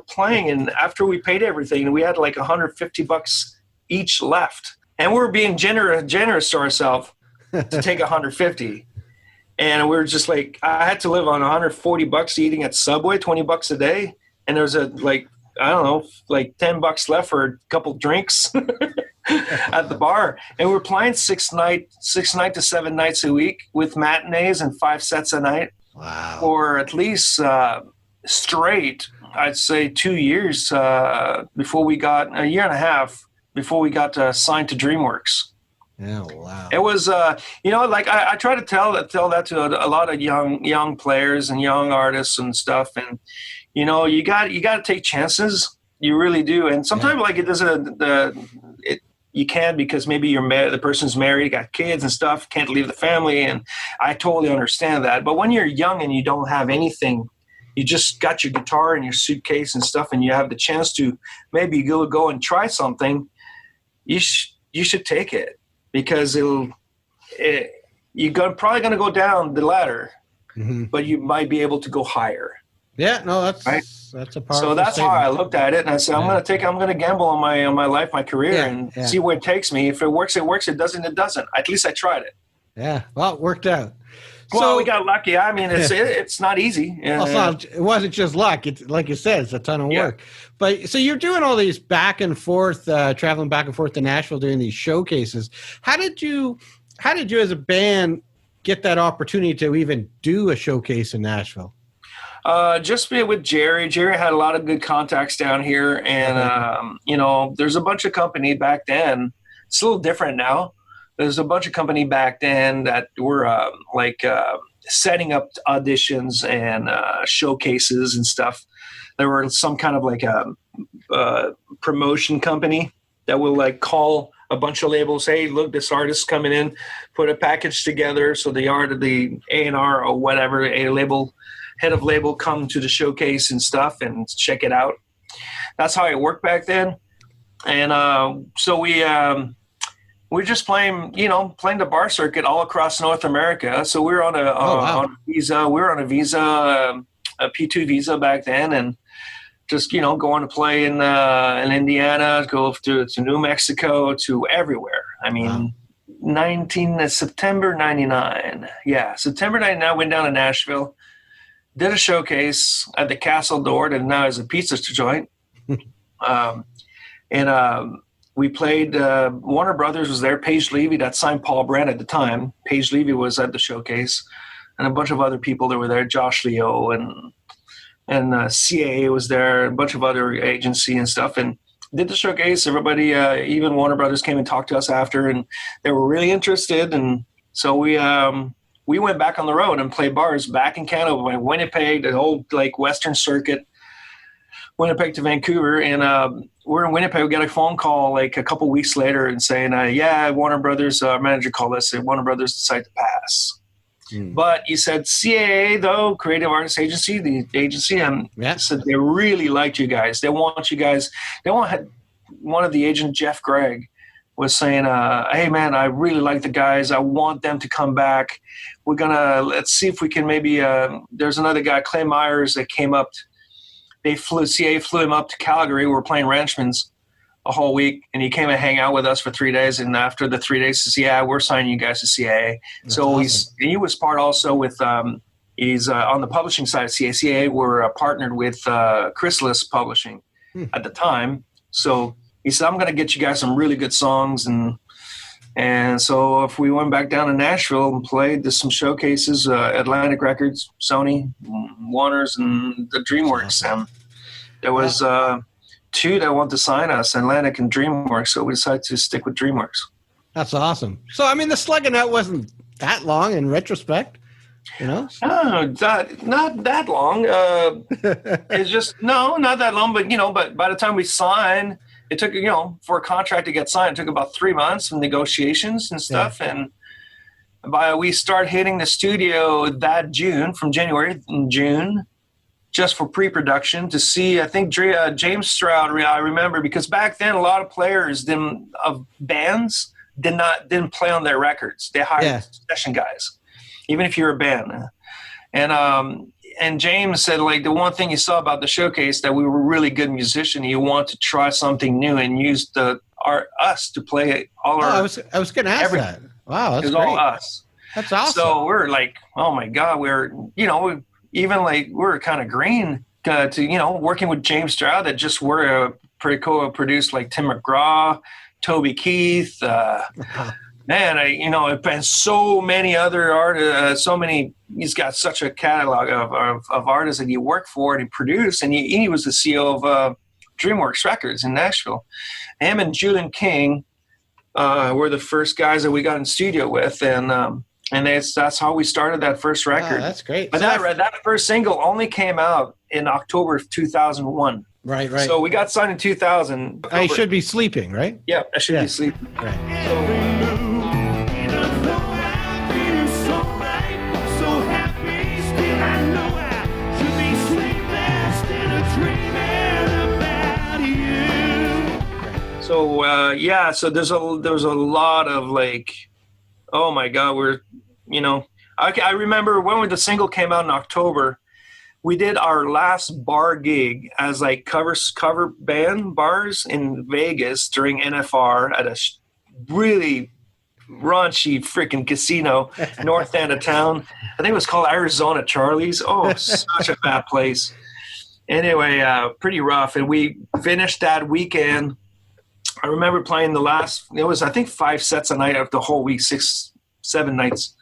playing, and after we paid everything, we had like $150 each left, and we were being generous to ourselves to take $150, and we were just like, I had to live on $140 eating at Subway, $20 a day, and there was $10 left for a couple drinks at the bar. And we're playing 6 to 7 nights a week with matinees and 5 sets a night. Wow. For at least straight, I'd say 2 years before we got, a year and a half before we got signed to DreamWorks. Yeah, wow. It was, I try to tell that to a lot of young players and young artists and stuff. And, you got to take chances. You really do. And sometimes it doesn't, you can, because maybe the person's married, got kids and stuff, can't leave the family. And I totally understand that. But when you're young and you don't have anything, you just got your guitar and your suitcase and stuff, and you have the chance to maybe go and try something, you should take it, because you're probably going to go down the ladder, but you might be able to go higher. Yeah, no, that's right. That's a powerful So that's statement. how I looked at it, and I said, I'm going to gamble on my life, my career, and see where it takes me. If it works, it works. It doesn't, it doesn't. At least I tried it. Yeah, well, it worked out. Well, we got lucky. I mean, it's not easy. Well, it wasn't just luck. It's like you said, it's a ton of work. But so you're doing all these back and forth, traveling back and forth to Nashville, doing these showcases. How did you as a band get that opportunity to even do a showcase in Nashville? Just be with Jerry. Jerry had a lot of good contacts down here, and there's a bunch of company back then. It's a little different now. There's a bunch of company back then that were setting up auditions and showcases and stuff. There were some kind of like a promotion company that will call a bunch of labels, hey, look, this artist's coming in, put a package together. So the A&R or whatever, head of label come to the showcase and stuff and check it out. That's how it worked back then. And so we're just playing the bar circuit all across North America. So we were on a visa. We were on a visa, a P2 visa back then, and just going to play in Indiana, go to New Mexico, to everywhere. I mean, September '99. Yeah, September '99. Went down to Nashville, did a showcase at the Castle Door, that now is a pizza joint, we played. Warner Brothers was there. Paige Levy, that signed Paul Brand at the time. Paige Levy was at the showcase, and a bunch of other people that were there. Josh Leo and CAA was there. A bunch of other agency and stuff, and did the showcase. Everybody, even Warner Brothers, came and talked to us after, and they were really interested. And so we went back on the road and played bars back in Canada, Winnipeg, the whole Western circuit, Winnipeg to Vancouver, and we're in Winnipeg. We got a phone call a couple weeks later and saying, Warner Brothers, manager called us, and Warner Brothers decided to pass. But he said CAA, though, Creative Artists Agency, the agency, said they really liked you guys. They want you guys. One of the agents, Jeff Gregg, was saying, hey, man, I really like the guys. I want them to come back. Let's see if we can maybe there's another guy, Clay Myers, that came up. CAA flew him up to Calgary. We were playing Ranchman's a whole week, and he came and hang out with us for 3 days. And after the 3 days, he said, we're signing you guys to CAA. That's so awesome. He was part also with he's on the publishing side of CAA. CAA were partnered with Chrysalis Publishing at the time. So he said, I'm going to get you guys some really good songs. And so if we went back down to Nashville and played some showcases, Atlantic Records, Sony, Warner's, and the DreamWorks. And there was two that wanted to sign us, Atlantic and DreamWorks. So we decided to stick with DreamWorks. That's awesome. So, I mean, the slugging out wasn't that long in retrospect. You know? No, not that long. It's just not that long. But by the time we signed, it took for a contract to get signed, it took about 3 months of negotiations and stuff. Yeah. And we start hitting the studio that June, from January and June, just for pre-production to see. I think James Stroud. I remember, because back then a lot of players of bands didn't play on their records. They hired session guys, even if you're a band. And James said, like, the one thing he saw about the showcase, that we were really good musicians. He wanted to try something new and use us to play all our. I was going to ask that. Wow, that's it was great. all us. That's awesome. So we're like, oh my God, we're kind of green to working with James Stroud, that just were pretty cool. Produced like Tim McGraw, Toby Keith. Man, and so many other artists, he's got such a catalog of artists that he worked for and he produced, and he was the CEO of DreamWorks Records in Nashville. Him and Julian King were the first guys that we got in studio with, and that's how we started that first record. Oh, that's great. But that first single only came out in October of 2001. Right. So we got signed in 2000. I Should Be Sleeping, right? Yeah, I Should Be Sleeping. Right. So there's a lot of like, oh my God, I remember when the single came out in October, we did our last bar gig as like cover band bars in Vegas during NFR at a really raunchy freaking casino north end of town. I think it was called Arizona Charlie's. Oh, such a bad place. Anyway, pretty rough. And we finished that weekend. I remember playing it was, I think, 5 sets a night of the whole week, 6, 7 nights.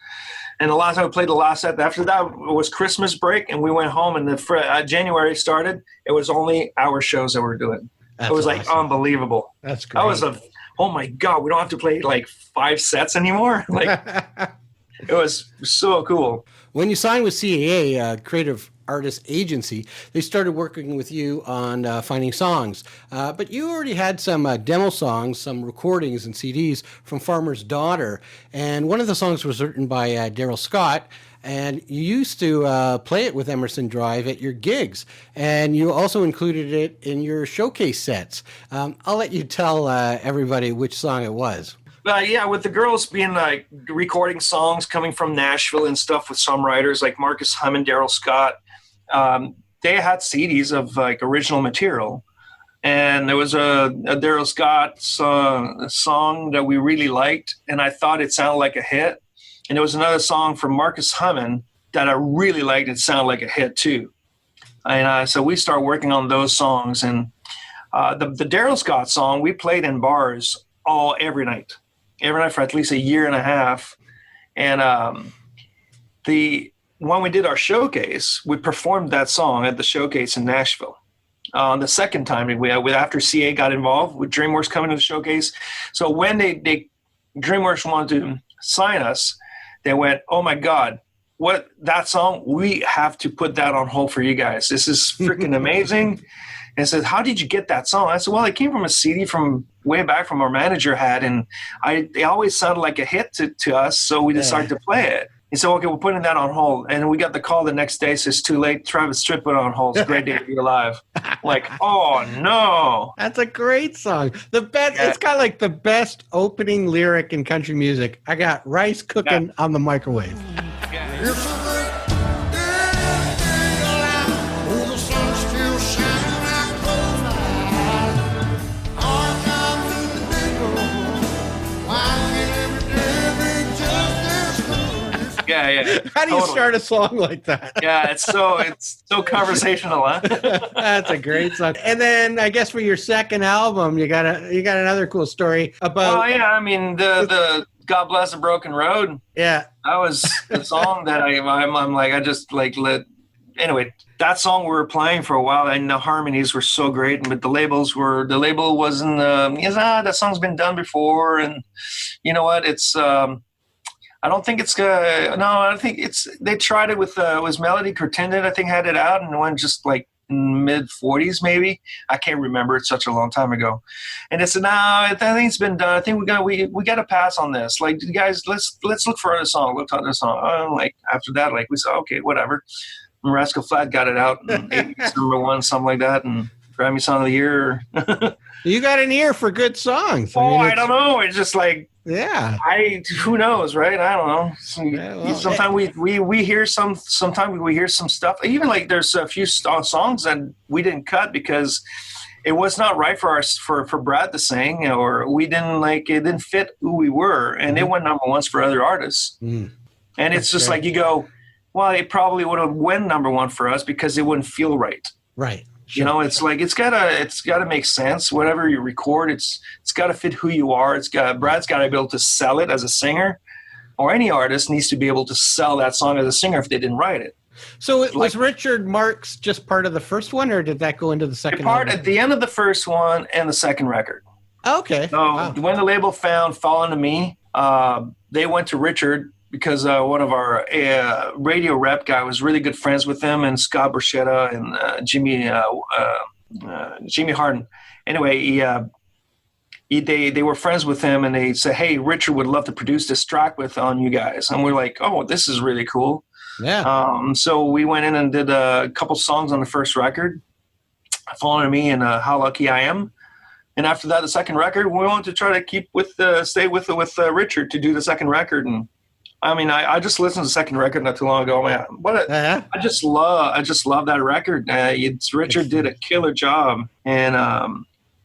And the last time I played the last set, after that was Christmas break, and we went home, and January started. It was only our shows that we were doing. It was awesome. Like unbelievable. That's great. I was oh my God, we don't have to play like 5 sets anymore. Like, it was so cool. When you signed with CAA, Creative Artist Agency, they started working with you on finding songs. But you already had some demo songs, some recordings and CDs from Farmer's Daughter. And one of the songs was written by Daryl Scott. And you used to play it with Emerson Drive at your gigs. And you also included it in your showcase sets. I'll let you tell everybody which song it was. With the girls being like recording songs coming from Nashville and stuff with songwriters like Marcus Humm and Daryl Scott, they had CDs of like original material. And there was a Daryl Scott song that we really liked, and I thought it sounded like a hit. And there was another song from Marcus Hummon that I really liked. It sounded like a hit too. And so we started working on those songs. And the Daryl Scott song, we played in bars every night for at least a year and a half. And when we did our showcase, we performed that song at the showcase in Nashville. The second time after CA got involved with DreamWorks coming to the showcase. So when DreamWorks wanted to sign us, they went, oh my God, what, that song, we have to put that on hold for you guys. This is freaking amazing. And said, how did you get that song? I said, well, it came from a CD from way back from our manager had, and it always sounded like a hit to us, so we decided to play it. He said, okay, we're putting that on hold. And we got the call the next day, says, too late, Travis Tritt put it on hold. It's a great day to be alive. Like, oh, no. That's a great song. The best. It's got like the best opening lyric in country music. I got rice cooking on the microwave. Yeah. How do you start a song like that? Yeah, it's so conversational, huh? That's a great song. And then I guess for your second album, you got another cool story about. Oh yeah, I mean the God Bless the Broken Road. Yeah, that was the song that I'm like I just like let. Anyway, that song we were playing for a while, and the harmonies were so great. But the label wasn't. That song's been done before, and you know what? It's. I don't think it's no. I think it's they tried it with was Melody Curtended. I think had it out and went just like mid 40s maybe. I can't remember. It's such a long time ago. And it's no. I think it's been done. I think we got to pass on this. Like guys, let's look for another song. Look for another song. Like after that, like we said, okay, whatever. And Rascal Flatts got it out in 8 weeks, #1, something like that, and Grammy Song of the Year. You got an ear for good songs. I don't know. It's just like. Yeah. Who knows, right? I don't know. Sometimes we hear sometimes we hear some stuff. Even like there's a few songs that we didn't cut because it was not right for Brad to sing, or we didn't like it didn't fit who we were, and it went #1s for other artists. And it's just like you go, well, it probably would have went #1 for us because it wouldn't feel right. Right. Sure. You know, it's like it's gotta make sense. Whatever you record, it's gotta fit who you are. Brad's gotta be able to sell it as a singer, or any artist needs to be able to sell that song as a singer if they didn't write it. So was Richard Marx just part of the first one, or did that go into the second? Part at the end of the first one and the second record. Okay. So when the label found "Fall Into Me," they went to Richard. Because one of our radio rep guy was really good friends with him, and Scott Borchetta and Jimmy Harden. Anyway, they were friends with him, and they said, "Hey, Richard would love to produce this track on you guys." And we're like, "Oh, this is really cool." Yeah. So we went in and did a couple songs on the first record, "Fall Into Me" and "How Lucky I Am." And after that, the second record, we wanted to try to stay with Richard to do the second record. And I mean, I just listened to the second record not too long ago. Man, I just love that record. Richard did a killer job, and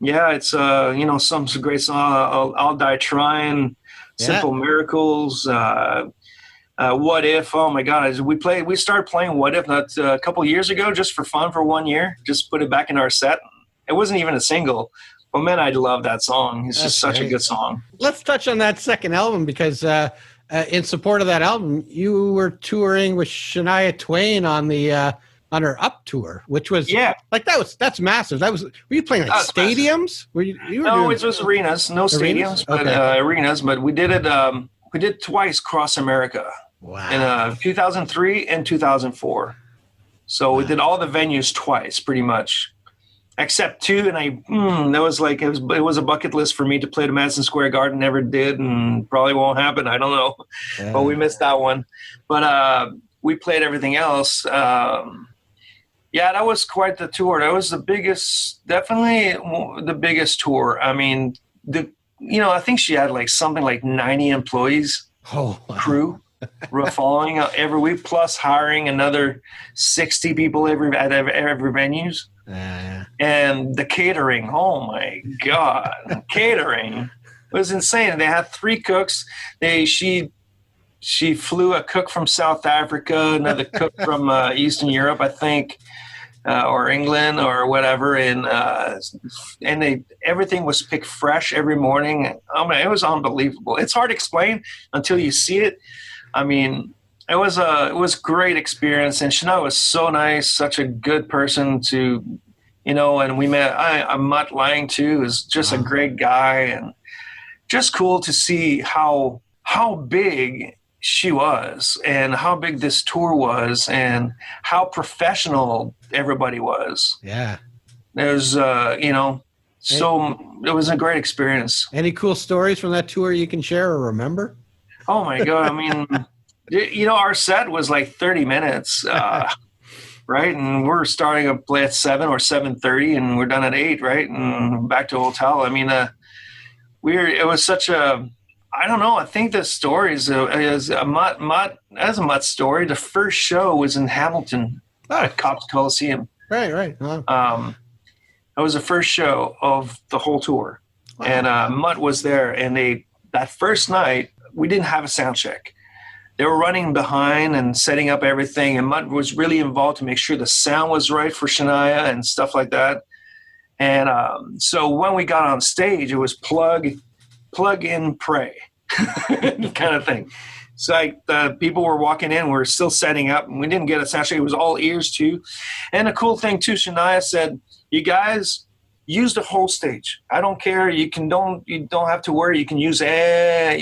it's some great song. I'll Die Trying, Simple Miracles, What If. Oh my God, we started playing What If a couple years ago just for fun for 1 year. Just put it back in our set. It wasn't even a single. But man, I love that song. It's just such a good song. Let's touch on that second album because. In support of that album, you were touring with Shania Twain on her Up tour, which was that's massive. Were you playing like stadiums? It was arenas, no stadiums, but arenas. But we did it. We did twice across America. Wow. In 2003 and 2004. So we did all the venues twice, pretty much. Except two, and that was like it was a bucket list for me to play the Madison Square Garden. Never did, and probably won't happen. I don't know, but we missed that one. But we played everything else. That was quite the tour. That was definitely the biggest tour. I mean, I think she had like something like 90 employees, crew. Following every week, plus hiring another 60 people at every venues. And the catering, oh my God, catering was insane. They had 3 cooks. She flew a cook from South Africa, another cook from Eastern Europe, I think, or England or whatever, and everything was picked fresh every morning. I mean, it was unbelievable. It's hard to explain until you see it. I mean, it was a great experience, and Shania was so nice, such a good person to, and we met. I'm not lying too. Is just a great guy, and just cool to see how big she was, and how big this tour was, and how professional everybody was. Yeah, there's so it was a great experience. Any cool stories from that tour you can share or remember? Oh my God. I mean, our set was like 30 minutes, right? And we're starting to play at 7 or 7:30 and we're done at 8, right? And back to a hotel. I mean, it was such a, I don't know. I think the story is a Mutt story. The first show was in Hamilton at Cops Coliseum. Right. It was the first show of the whole tour. Wow. And Mutt was there, and that first night, we didn't have a sound check. They were running behind and setting up everything, and Mutt was really involved to make sure the sound was right for Shania and stuff like that. And so when we got on stage, it was plug in, pray kind of thing. So the people were walking in, we were still setting up, and we didn't get a sound check. It was all ears too. And the cool thing too, Shania said, you guys use the whole stage. I don't care. You don't have to worry. You can you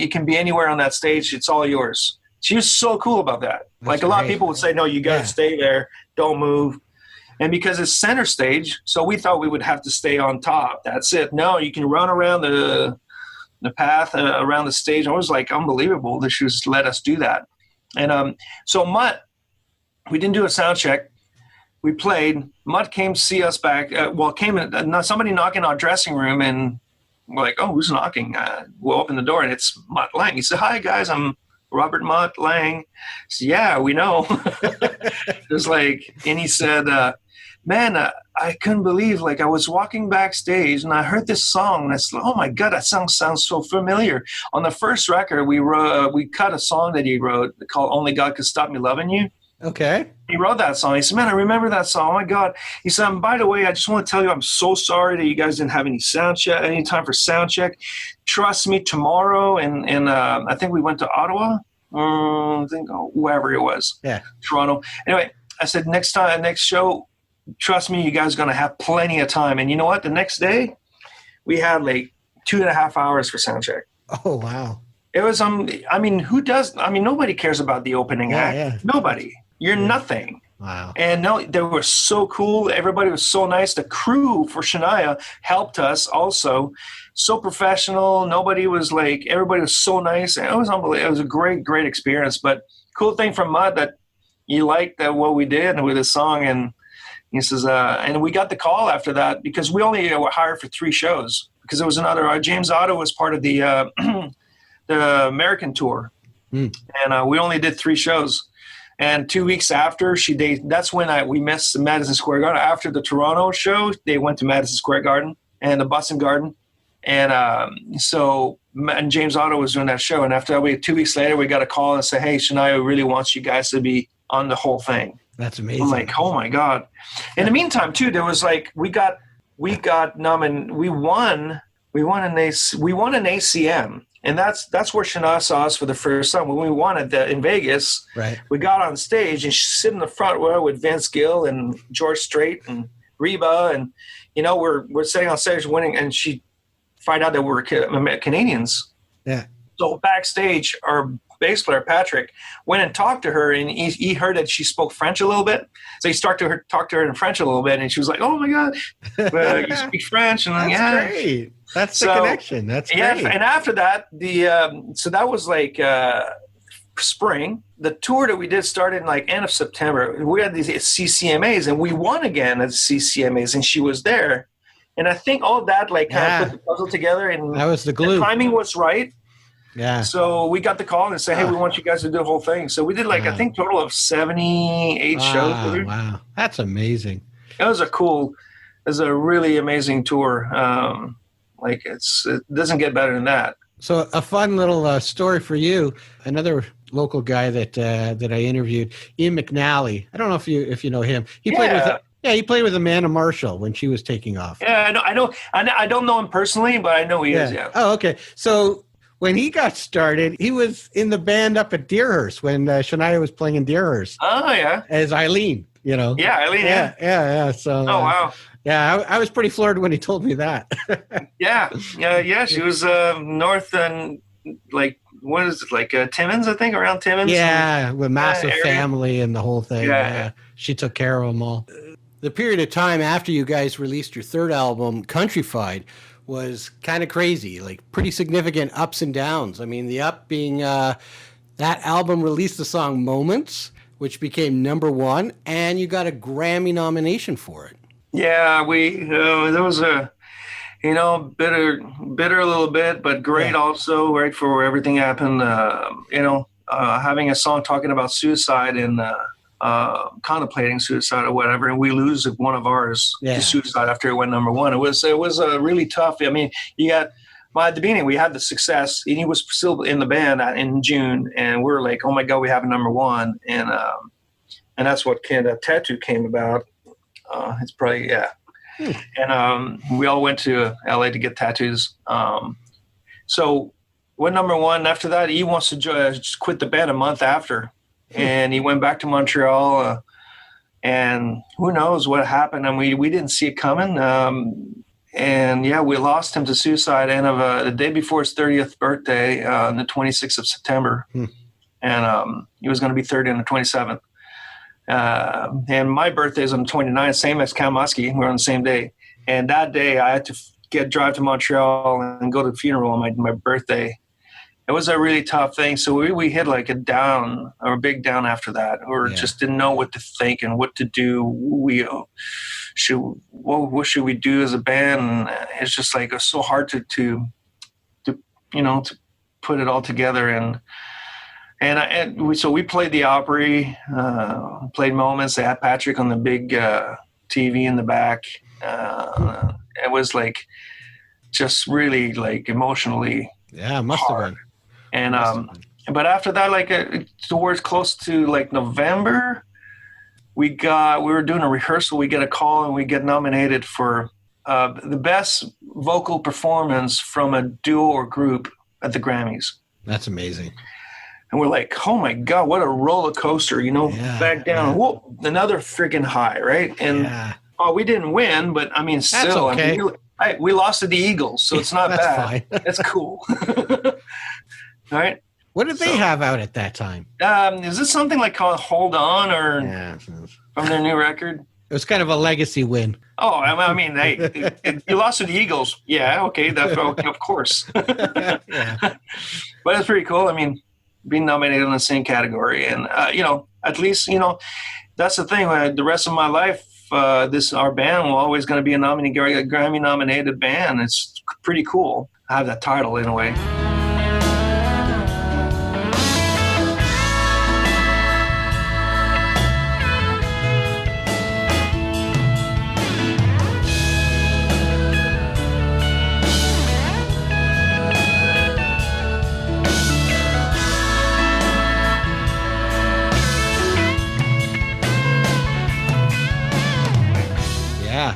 can be anywhere on that stage. It's all yours. She was so cool about that. That's a lot of great. people would say, no, you got to stay there. Don't move. And because it's center stage, so we thought we would have to stay on top. That's it. No, you can run around the path around the stage. I was like, unbelievable that she was let us do that. And so Mutt, we didn't do a sound check. We played. Mutt came to see us back. Came in, somebody knocking on our dressing room, and we're like, oh, who's knocking? We'll open the door, and it's Mutt Lang. He said, hi, guys, I'm Robert Mutt Lang. I said, yeah, we know. It was like, and he said, man, I couldn't believe, I was walking backstage and I heard this song and I said, oh my God, that song sounds so familiar. On the first record, we cut a song that he wrote called Only God Could Stop Me Loving You. Okay. He wrote that song. He said, man, I remember that song. Oh my God. He said, by the way, I just want to tell you, I'm so sorry that you guys didn't have any time for sound check. Trust me, tomorrow. And I think we went to Ottawa. Wherever it was. Yeah. Toronto. Anyway, I said, next show, trust me, you guys are going to have plenty of time. And you know what? The next day, we had 2.5 hours for sound check. Oh, wow. It was, nobody cares about the opening act. Yeah. Nobody. You're nothing. Wow. And no, they were so cool. Everybody was so nice. The crew for Shania helped us also. So professional. Nobody was everybody was so nice. And it was unbelievable. It was a great, great experience. But cool thing from Mutt that you liked what we did with this song. And he says, and we got the call after that because we only were hired for 3 shows because there was another, James Otto was part of the the American tour. And we only did 3 shows. And 2 weeks after, that's when we missed Madison Square Garden. After the Toronto show, they went to Madison Square Garden and the Boston Garden. And and James Otto was doing that show. And after that, 2 weeks later, we got a call and said, hey, Shania really wants you guys to be on the whole thing. That's amazing. I'm like, oh my God. In the meantime, too, there was we won an ACM. And that's where Shania saw us for the first time. When we won it in Vegas, right. We got on stage and she's sitting in the front row with Vince Gill and George Strait and Reba. And, we're sitting on stage winning, and she find out that we're Canadians. Yeah. So backstage, our bass player, Patrick, went and talked to her, and he heard that she spoke French a little bit. So he started to talk to her in French a little bit, and she was like, oh my God, you speak French? And that's great. That's the connection. That's great. And after that, so that was spring. The tour that we did started in end of September. We had these CCMAs, and we won again at CCMAs, and she was there. And I think all that kind of put the puzzle together, and that was the glue. The timing was right. Yeah. So we got the call and said, hey, we want you guys to do the whole thing. So we did I think total of 78 shows. Wow. That's amazing. It was a really amazing tour. It doesn't get better than that. So a fun little story for you. Another local guy that I interviewed, Ian McNally. I don't know if you know him. He played with Amanda Marshall when she was taking off. Yeah, I know. I don't know him personally, but I know he is. Yeah. Oh, okay. So when he got started, he was in the band up at Deerhurst when Shania was playing in Deerhurst. Oh yeah. As Eileen, Yeah, Eileen. Yeah. So. Oh wow. Yeah, I was pretty floored when he told me that. Yeah. She was north and what is it, Timmins, I think, around Timmins? Yeah, with massive family and the whole thing. Yeah. She took care of them all. The period of time after you guys released your third album, Countryfied, was kind of crazy, pretty significant ups and downs. I mean, the up being that album released the song Moments, which became #1, and you got a Grammy nomination for it. Yeah, there was a, bitter a little bit, but great also, right, for everything happened. Having a song talking about suicide and contemplating suicide or whatever, and we lose one of ours to suicide after it went #1. It was really tough. I mean, at the beginning we had the success, and he was still in the band in June, and we're like, oh my God, we have a #1, and that's what Tattoo came about. It's probably and we all went to LA to get tattoos. So went #1. After that, he wants to just quit the band a month after. And he went back to Montreal, and who knows what happened. And we didn't see it coming. And yeah, we lost him to suicide the day before his 30th birthday, on the 26th of September. And he was going to be 30 on the 27th. And my birthday is on the 29th, same as Cal Muskie. We're on the same day. And that day I had to drive to Montreal and go to the funeral on my birthday. It was a really tough thing. So we hit like a big down after that, or just didn't know what to think and what to do. What should we do as a band? And it's just like, it's so hard to put it all together. So we played the Opry, played Moments. They had Patrick on the big TV in the back. It was like just really like emotionally must hard. have been. And but after that, like towards close to like November, we were doing a rehearsal. We get a call and we get nominated for the best vocal performance from a duo or group at the Grammys. That's amazing. And we're like, oh my God, what a roller coaster, back down. Whoa, another freaking high, right? And we didn't win, but I mean, still, that's okay. We lost to the Eagles, so it's not that's bad. Fine. That's cool. All right. What did they have out at that time? Is this something like called Hold On or from their new record? It was kind of a legacy win. Oh, I mean, hey, you lost to the Eagles. Yeah, okay, that's of course. But it's pretty cool. I mean, being nominated in the same category, and at least that's the thing. The rest of my life, our band will always going to be a Grammy nominated band. It's pretty cool. I have that title in a way.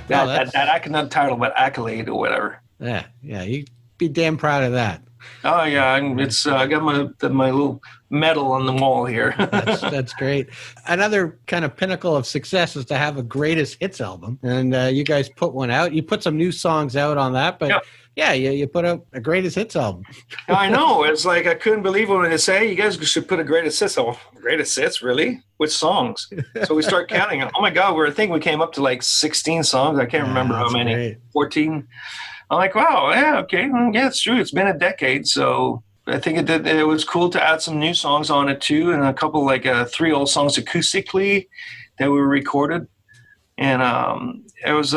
That not title, but accolade or whatever. Yeah, you'd be damn proud of that. Oh yeah, it's I got my little medal on the wall here. That's great. Another kind of pinnacle of success is to have a greatest hits album, and you guys put one out. You put some new songs out on that, but you put out a greatest hits album. I know. It's like I couldn't believe it when they say, "You guys should put a greatest hits." Oh, greatest hits, really? Which songs? So we start counting. Oh my God, I think we came up to like 16 songs. I can't remember how many. Great. 14. I'm like, wow, yeah, okay, yeah, it's true. It's been a decade, so I think it was cool to add some new songs on it too, and a couple 3 old songs acoustically that we recorded, and it was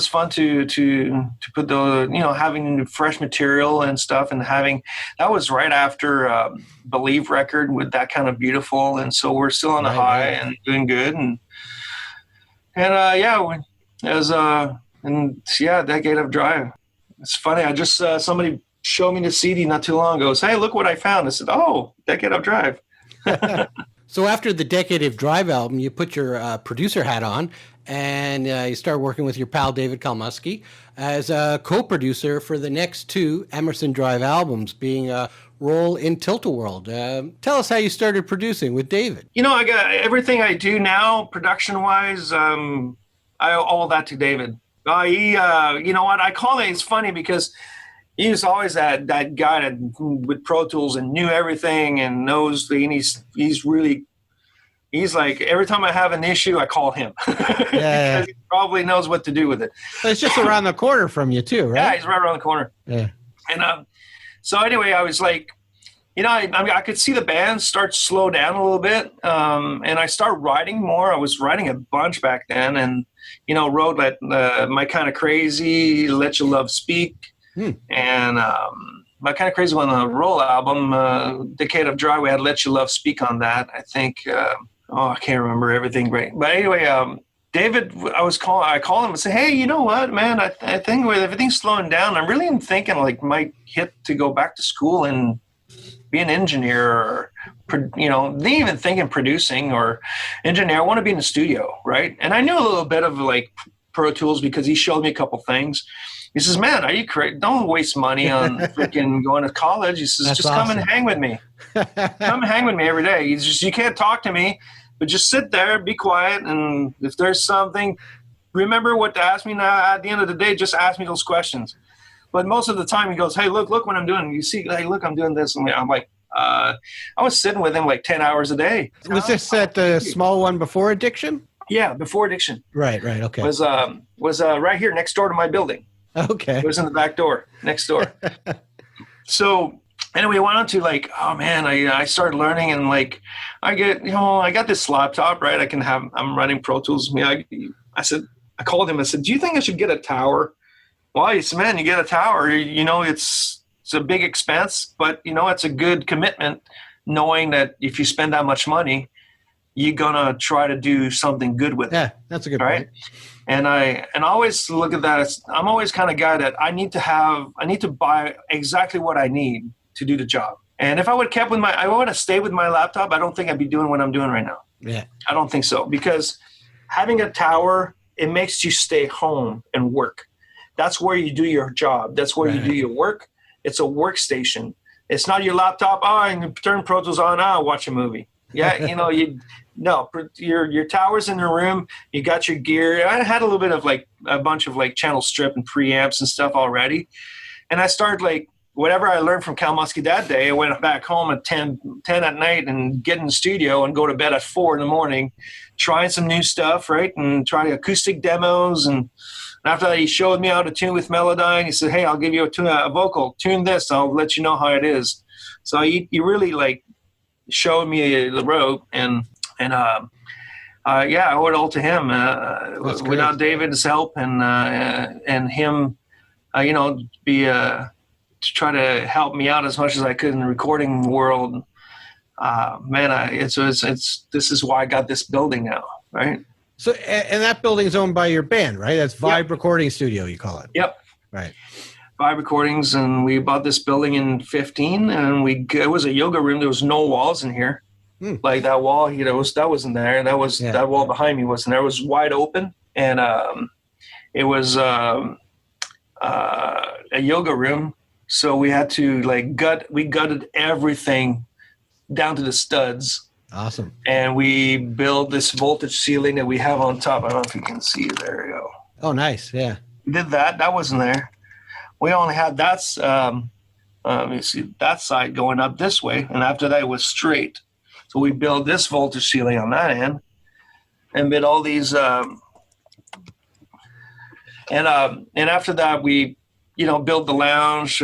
fun to put the having fresh material and stuff, and that was right after Believe record with That Kind of Beautiful, and so we're still on the high and doing good, and it was Decade of Drive. It's funny. I just somebody showed me the CD not too long ago. Hey, look what I found. I said, oh, Decade of Drive. So after the Decade of Drive album, you put your producer hat on, and you start working with your pal David Kalmusky as a co-producer for the next 2 Emerson Drive albums, being Roll in Tilt-A-World. Tell us how you started producing with David. I got everything I do now, production-wise, I owe all that to David. He, I call it, it's funny because he was always that guy that with Pro Tools and knew everything and knows, and he's like, every time I have an issue, I call him. Because he probably knows what to do with it. But it's just around the corner from you too, right? Yeah, he's right around the corner. Yeah. And so anyway, I was like, I could see the band start to slow down a little bit, and I started writing more. I was writing a bunch back then, and wrote My Kind of Crazy, Let Your Love Speak, and My Kind of Crazy on the Roll album, Decade of Drive. We had Let Your Love Speak on that. I think. I can't remember everything great, but anyway, David, I call him and say, hey, you know what, man? I think with everything slowing down, I'm really thinking might hit to go back to school and be an engineer, or didn't even think in producing or engineer. I want to be in the studio, right? And I knew a little bit of Pro Tools because he showed me a couple things. He says, man, are you crazy? Don't waste money on freaking going to college. He says, That's just awesome. Come and hang with me. Come and hang with me every day. He's just, you can't talk to me, but just sit there, be quiet, and if there's something, remember what to ask me now. At the end of the day, just ask me those questions. But most of the time he goes, hey, look what I'm doing. You see, hey, look, I'm doing this. And I'm like, I was sitting with him like 10 hours a day. Was this at the small one before Addiction? Yeah, before Addiction. Right, okay. Was right here next door to my building. Okay. It was in the back door, next door. So anyway, I went on to like, oh man, I started learning, and like I got this laptop, right? I'm running Pro Tools. I called him, I said, do you think I should get a tower? Well, he said, man, you get a tower, it's a big expense, but it's a good commitment knowing that if you spend that much money, you're going to try to do something good with it. Yeah, that's a good right? point. And I always look at that as, I'm always kind of guy that I need to buy exactly what I need to do the job. And if I would have stayed with my laptop, I don't think I'd be doing what I'm doing right now. Yeah. I don't think so, because having a tower, it makes you stay home and work. That's where you do your job. That's where you do your work. It's a workstation. It's not your laptop. Oh, and you turn Pro Tools on. Oh, watch a movie. Yeah, your tower's in your room. You got your gear. I had a little bit of like a bunch of like channel strip and preamps and stuff already. And I started like whatever I learned from Cal Muskie that day. I went back home at 10 at night and get in the studio and go to bed at 4 in the morning, trying some new stuff, right? And trying acoustic demos. And after that, he showed me how to tune with Melodyne. He said, hey, I'll give you a vocal. Tune this. I'll let you know how it is. So he really like showed me the rope. And I owe it all to him. Without David's help and him, to try to help me out as much as I could in the recording world. This is why I got this building now, right? So, and that building is owned by your band, right? That's Vibe Recording Studio, you call it. Yep. Right. Vibe Recordings, and we bought this building in 2015, and it was a yoga room. There was no walls in here. Like that wall, that wasn't there. That wall behind me wasn't there. It was wide open, and it was a yoga room. So we had to we gutted everything down to the studs. Awesome. And we built this voltage ceiling that we have on top. I don't know if you can see it. There you go. Oh, nice. Yeah. We did that. That wasn't there. We only had that side going up this way. And after that, it was straight. So we built this voltage ceiling on that end and did all these. And after that, we, built the lounge.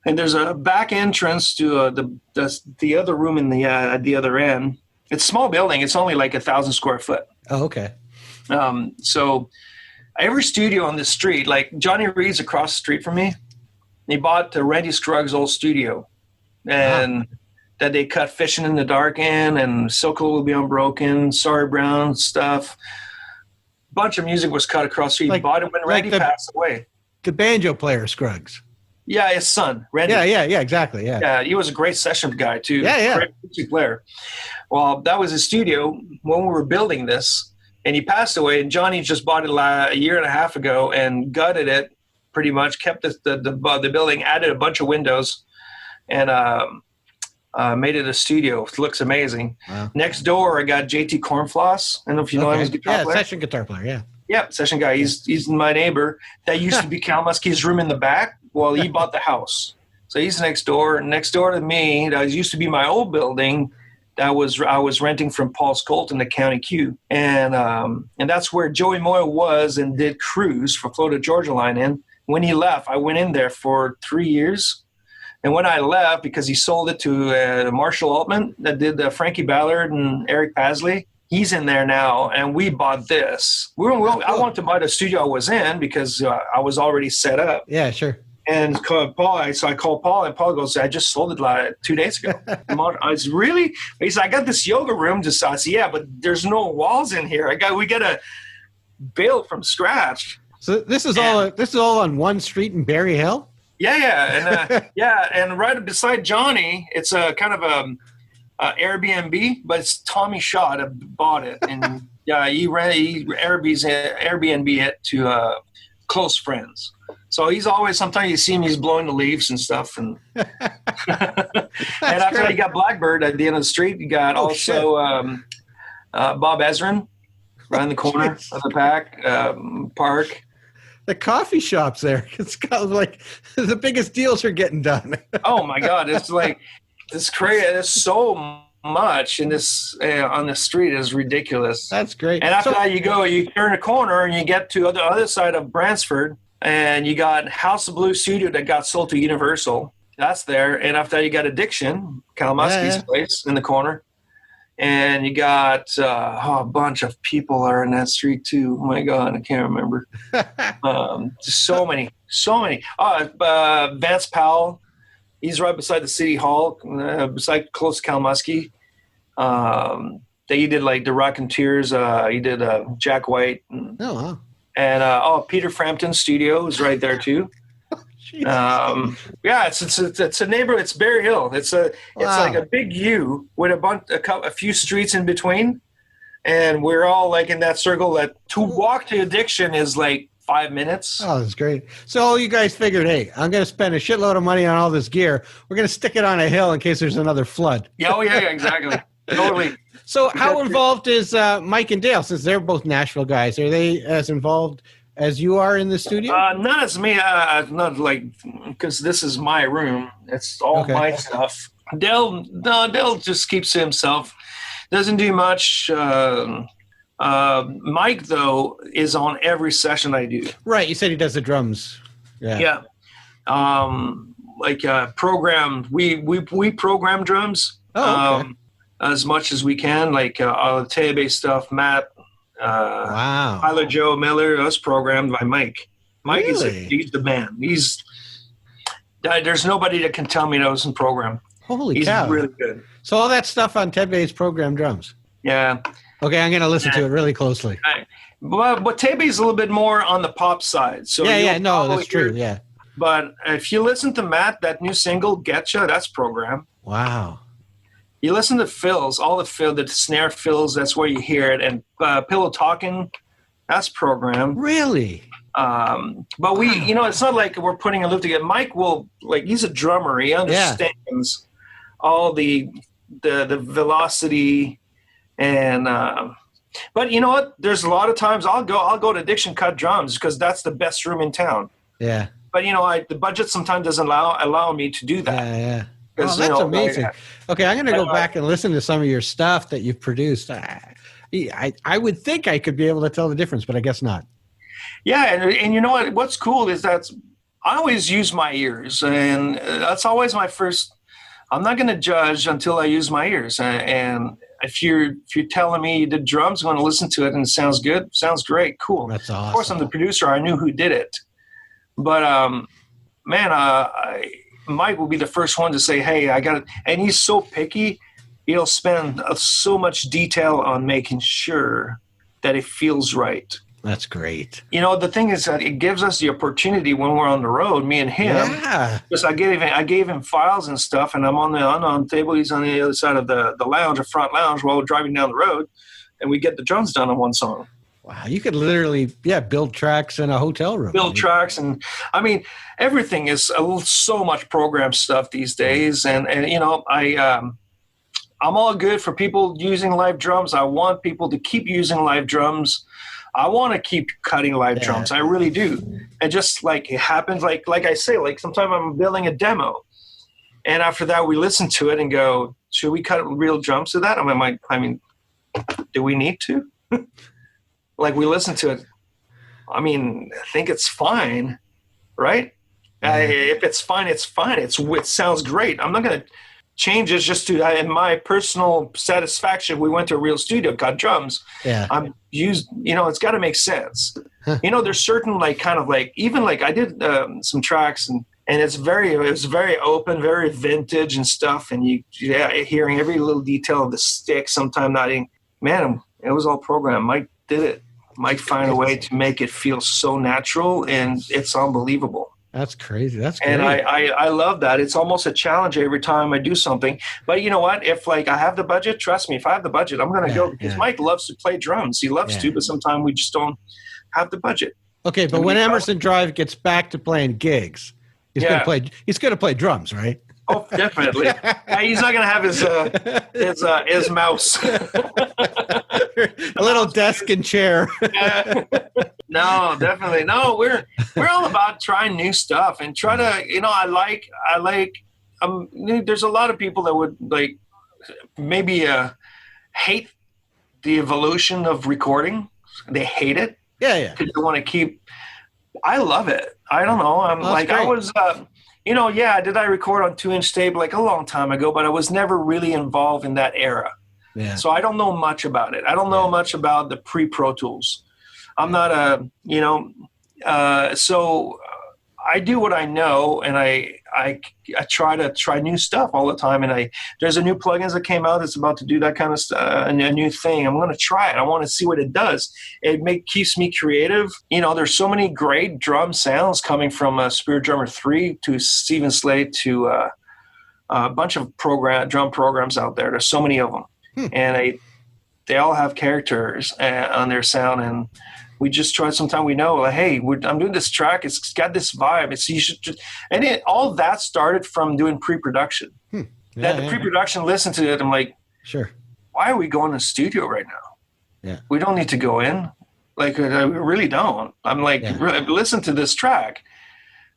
And there's a back entrance to the other room at the other end. It's a small building. It's only like 1,000 square foot. Oh, okay. So every studio on the street, like Johnny Reed's across the street from me, he bought Randy Scruggs' old studio. And that they cut Fishing in the Dark in, and Silko Will Be Unbroken, Sorry Brown stuff. Bunch of music was cut across the street. He bought it when Randy passed away. The banjo player Scruggs. Yeah, his son, Randy. Yeah, exactly. Yeah, he was a great session guy too. Yeah. Great music player. Well, that was his studio when we were building this, and he passed away. And Johnny just bought it a year and a half ago and gutted it, pretty much. Kept the building, added a bunch of windows, and made it a studio. It looks amazing. Wow. Next door, I got JT Cornfloss. I don't know if you know him as a guitar player. Session guitar player. Yeah. Yep, session guy. He's my neighbor. That used to be Cal Muskie's room in the back. Well, he bought the house. So he's next door to me. That used to be my old building that I was renting from Paul Scolton, the County Q. And that's where Joey Moyle was and did Cruise for Florida Georgia Line in. When he left, I went in there for 3 years. And when I left, because he sold it to Marshall Altman that did Frankie Ballard and Eric Pasley, he's in there now, and we bought this. I wanted to buy the studio I was in because I was already set up. Yeah, sure. And called Paul. So I called Paul, and Paul goes, I just sold it like 2 days ago. I was really? He said, I got this yoga room. I said, yeah, but there's no walls in here. We got to build from scratch. So this is all on one street in Berry Hill? Yeah. And and right beside Johnny, it's a kind of Airbnb, but it's Tommy Shaw that bought it, and he Airbnb it to close friends. So he's always, sometimes you see him, he's blowing the leaves and stuff. And and after that, you got Blackbird at the end of the street. You got Bob Ezrin, around the corner of the park. The coffee shops there. It's got like the biggest deals are getting done. Oh my God. It's like, it's crazy. There's so much in this on the street is ridiculous. That's great. And after that, you turn a corner and you get to the other side of Bransford, and you got House of Blues studio that got sold to Universal. That's there. And after that, you got Addiction, Kalamowski's place in the corner. And you got a bunch of people are in that street too. Oh my God, I can't remember. So many. Vance Powell, he's right beside the City Hall, beside close to Kalamowski. He did like the Rocketeers. He did Jack White. And Peter Frampton's studio is right there too. It's a neighborhood. It's Bear Hill. It's like a big U with a few streets in between, and we're all like in that circle. That to walk to Addiction is like 5 minutes. Oh, that's great. So you guys figured, hey, I'm going to spend a shitload of money on all this gear. We're going to stick it on a hill in case there's another flood. Yeah, exactly. Totally. So how involved is Mike and Dale? Since they're both Nashville guys, are they as involved as you are in the studio? Not as me. Not like, because this is my room. It's all my stuff. Dale just keeps to himself. Doesn't do much. Mike though is on every session I do. Right. You said he does the drums. Yeah. Program. We program drums. Oh, okay. As much as we can. Like all the Tebe stuff. Matt. Wow. Tyler Joe Miller, us programmed by Mike. Mike Really? he's the man. There's nobody that can tell me that wasn't programmed. Holy He's cow. really good. So all that stuff on Tebe's program drums. Yeah. Okay, I'm going to listen to it really closely. But Tebe's a little bit more on the pop side. So that's true. Yeah. But if you listen to Matt, that new single, Getcha, that's programmed. Wow. You listen to fills, all the snare fills, that's where you hear it. And Pillow Talking, that's programmed. Really? But we, it's not like we're putting a loop together. Mike will, he's a drummer. He understands all the velocity and, but you know what? There's a lot of times I'll go to Addiction cut drums because that's the best room in town. Yeah. But the budget sometimes doesn't allow me to do that. Yeah. Oh, that's amazing. Okay, I'm going to go back and listen to some of your stuff that you've produced. I would think I could be able to tell the difference, but I guess not. Yeah, and you know what? What's cool is that I always use my ears, and that's always my first. I'm not going to judge until I use my ears. And if you're telling me you did drums, I'm going to listen to it, and it sounds good. Sounds great, cool. That's awesome. Of course, I'm the producer. I knew who did it, but Mike will be the first one to say, hey, I got it. And he's so picky, he'll spend so much detail on making sure that it feels right. That's great. The thing is that it gives us the opportunity when we're on the road, me and him. Yeah. Because I gave him files and stuff, and I'm on the table. He's on the other side of the lounge, the front lounge, while we're driving down the road, and we get the drums done on one song. Wow, you could literally, build tracks in a hotel room. Build tracks, and I mean, everything is so much program stuff these days. And I'm all good for people using live drums. I want people to keep using live drums. I want to keep cutting live drums. I really do. And just like it happens, like I say, like sometimes I'm building a demo, and after that we listen to it and go, should we cut real drums to that? I mean, do we need to? Like we listen to it. I mean, I think it's fine, right? If it's fine, it's fine. It sounds great. I'm not going to change it just to, in my personal satisfaction, we went to a real studio, got drums. Yeah. It's got to make sense. Huh. There's certain even I did some tracks and it was very open, very vintage and stuff. And hearing every little detail of the stick, sometime not in, man, it was all programmed. Mike did it. Mike find a way to make it feel so natural, and it's unbelievable. That's crazy. That's great. And I love that. It's almost a challenge every time I do something. But you know what? If I have the budget, trust me, if I have the budget, I'm going to go because Mike loves to play drums. He loves to, but sometimes we just don't have the budget. Okay, but when Emerson Drive gets back to playing gigs, he's going to play drums, right? Oh, definitely. He's not going to have his mouse. A little desk and chair. No, definitely. No, we're all about trying new stuff and try to, I like, there's a lot of people that would like maybe hate the evolution of recording. They hate it. Yeah. Because they want to keep, I love it. I don't know. I'm like, great. I was, did I record on 2-inch tape like a long time ago, but I was never really involved in that era. Yeah. So I don't know much about it. I don't know much about the pre-Pro Tools. I'm not so I do what I know, and I try to try new stuff all the time. And there's a new plugins that came out that's about to do that kind of stuff, a new thing. I'm going to try it. I want to see what it does. It keeps me creative. There's so many great drum sounds coming from Spirit Drummer 3 to Stephen Slade to a bunch of drum programs out there. There's so many of them. And they all have characters on their sound, and we just try. Sometimes we know, like, hey, I'm doing this track. It's got this vibe. You should just, and all that started from doing pre-production. The pre-production, listen to it. I'm like, sure. Why are we going to the studio right now? Yeah, we don't need to go in. Like, we really don't. I'm like, listen to this track,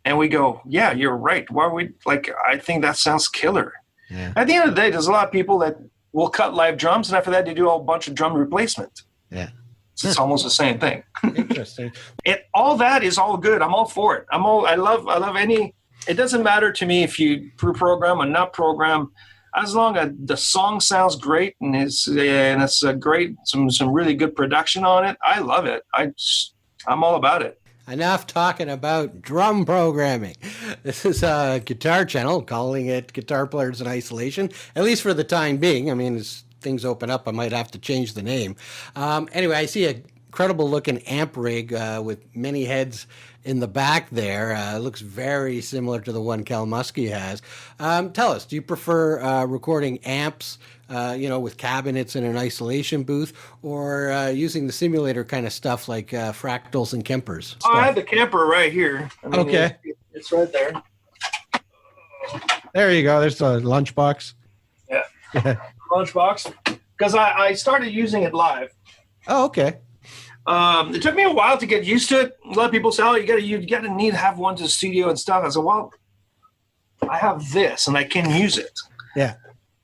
and we go, yeah, you're right. Why are we like? I think that sounds killer. Yeah. At the end of the day, there's a lot of people that will cut live drums, and after that, they do a whole bunch of drum replacement. Yeah. It's almost the same thing. Interesting. All that is all good. I'm all for it. I love any. It doesn't matter to me if you program or not program, as long as the song sounds great and it's a great some really good production on it. I love it. I'm all about it. Enough talking about drum programming. This is a guitar channel, calling it Guitar Players in Isolation, at least for the time being. I mean, as things open up, I might have to change the name. Anyway, I see a incredible looking amp rig with many heads in the back there. It looks very similar to the one Cal Muskie has. Tell us, do you prefer recording amps, with cabinets in an isolation booth, or using the simulator kind of stuff like Fractals and Kempers? Oh, I have the Kemper right here. Okay. It's right there. There you go. There's the lunchbox. Yeah. Lunchbox. Because I started using it live. Oh, okay. It took me a while to get used to it. A lot of people say, "Oh, you gotta need to have one to the studio and stuff." I said, "Well, I have this and I can use it." Yeah.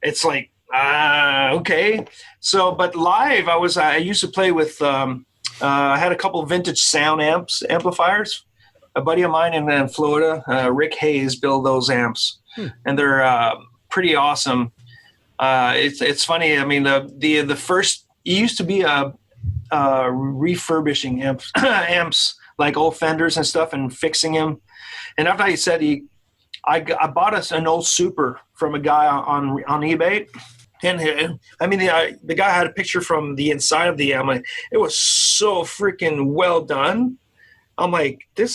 It's like, okay. So, but live, I used to play with. I had a couple of vintage sound amplifiers. A buddy of mine in Florida, Rick Hayes, built those amps, and they're pretty awesome. It's funny. I mean, the first it used to be refurbishing amps like old Fenders and stuff and fixing them. And after he said I bought us an old Super from a guy on eBay, and I mean the guy had a picture from the inside of the amp. It was so freaking well done. I'm like, this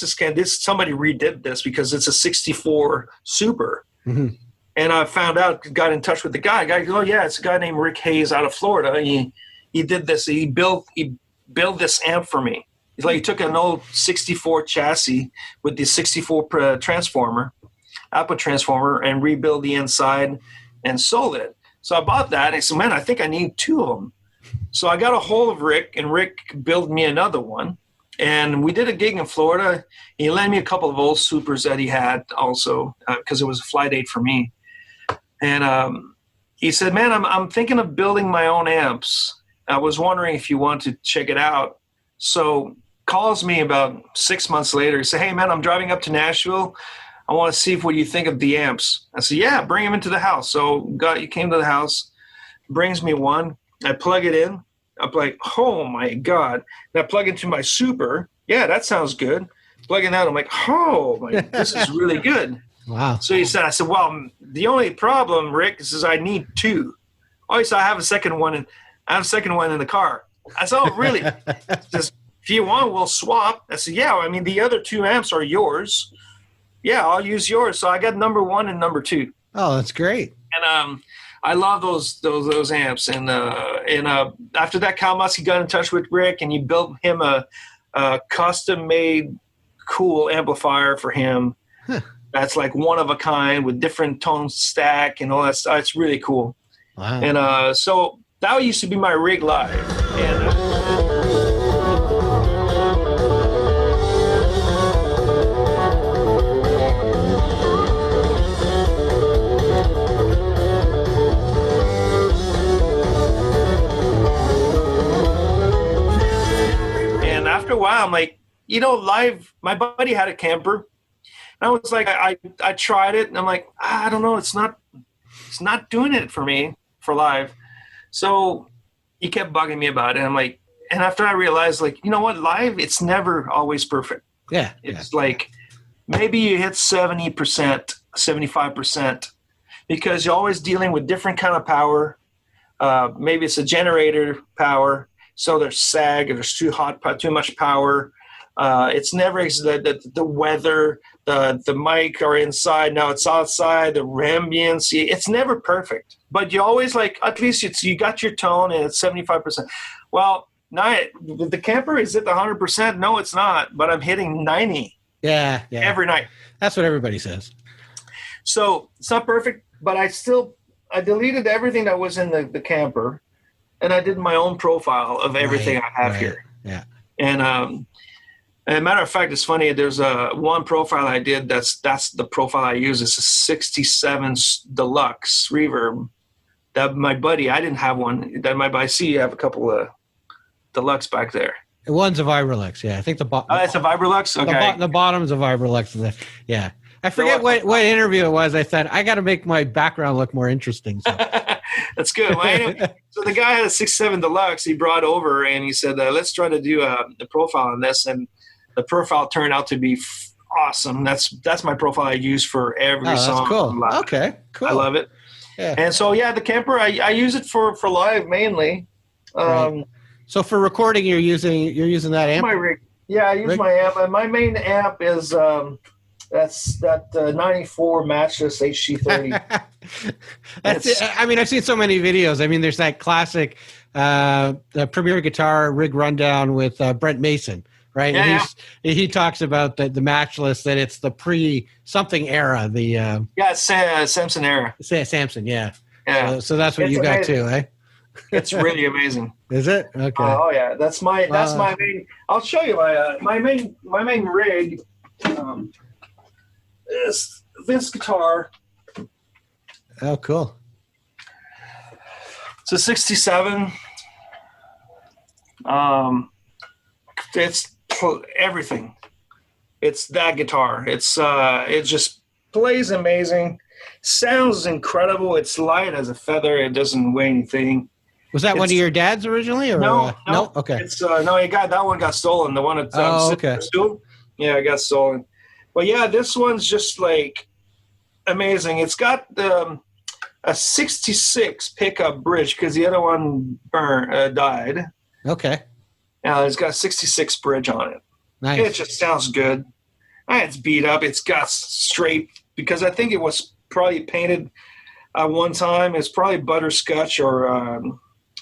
somebody redid this because it's a ’64 Super. Mm-hmm. And I found out, got in touch with the guy. Guy goes, "Oh yeah, it's a guy named Rick Hayes out of Florida. And he did this. He built this amp for me. He's like, he took an old '64 chassis with the '64 transformer, output transformer, and rebuilt the inside and sold it. So I bought that. And I said, man, I think I need two of them. So I got a hold of Rick, and Rick built me another one. And we did a gig in Florida. He lent me a couple of old Supers that he had also because it was a fly date for me. And he said, man, I'm thinking of building my own amps. I was wondering if you want to check it out. So calls me about 6 months later. He said, hey, man, I'm driving up to Nashville. I want to see what you think of the amps. I said, yeah, bring him into the house. So he came to the house, brings me one. I plug it in. I'm like, oh, my God. And I plug into my Super. Yeah, that sounds good. Plug it out. I'm like, this is really good. Wow. So I said, well, the only problem, Rick, is I need two. Oh, he said, I have a second one in the car. I said, oh, really? Says, if you want, we'll swap. I said, yeah, I mean, the other two amps are yours. Yeah, I'll use yours. So I got number one and number two. Oh, that's great. And I love those amps. And after that, Cal Muskie got in touch with Rick, and he built him a custom-made cool amplifier for him. Huh. That's like one of a kind with different tone stack and all that stuff. It's really cool. Wow. And so that used to be my rig live. And after a while, I'm like, live, my buddy had a camper. And I was like, I tried it, and I'm like, I don't know, it's not doing it for me for live. So he kept bugging me about it. I'm like, and after I realized, like, you know what, live, it's never always perfect. Yeah. It's like maybe you hit 70%, 75%, because you're always dealing with different kind of power. Maybe it's a generator power, so there's sag, or there's too much power. It's never the weather, the mic are inside, now it's outside, the ambience. It's never perfect, but you always like, at least you got your tone and it's 75%. Well, the camper is at the 100%. No, it's not, but I'm hitting 90. Yeah. Every night. That's what everybody says. So it's not perfect, but I deleted everything that was in the camper, and I did my own profile of everything I have here. Yeah. And as a matter of fact, it's funny. There's one profile I did. That's the profile I use. It's a 67 Deluxe Reverb. That my buddy, I didn't have one. That my buddy, I see you have a couple of Deluxe back there. One's a Vibrolux. Yeah, I think the bottom. It's a Vibrolux. Okay. The bottom's a Vibrolux. Yeah. I forget what interview it was. I said I got to make my background look more interesting. So. That's good. Well, anyway, so the guy had a 67 Deluxe. He brought over and he said, "Let's try to do a profile on this." And the profile turned out to be awesome. That's my profile I use for every song. That's cool. Okay, cool. I love it. Yeah. And so the camper I use it for live mainly. Right. So for recording, you're using that amp. My rig. Yeah, I use my amp. And my main amp is that 94 Matchless HC30. That's it. I mean, I've seen so many videos. I mean, there's that classic the Premier Guitar rig rundown with Brent Mason. Right, yeah, he talks about the Matchless, that it's the pre-something era. It's Samson era. Samson, yeah. So that's what it's you got amazing. too, eh? It's really amazing. Is it? Okay. Oh yeah, that's my main. I'll show you my main rig. Is this guitar. Oh, cool. It's a 67. It's everything. It's that guitar. It just plays amazing, sounds incredible. It's light as a feather. It doesn't weigh anything. Was that one of your dad's originally? Or, no. Okay. It's that one got stolen. The one that okay. It got stolen. But yeah, this one's just like amazing. It's got a 66 pickup bridge because the other one died. Okay. It's got a 66 bridge on it. Nice. It just sounds good. It's beat up. It's got straight, because I think it was probably painted one time. It's probably butterscotch or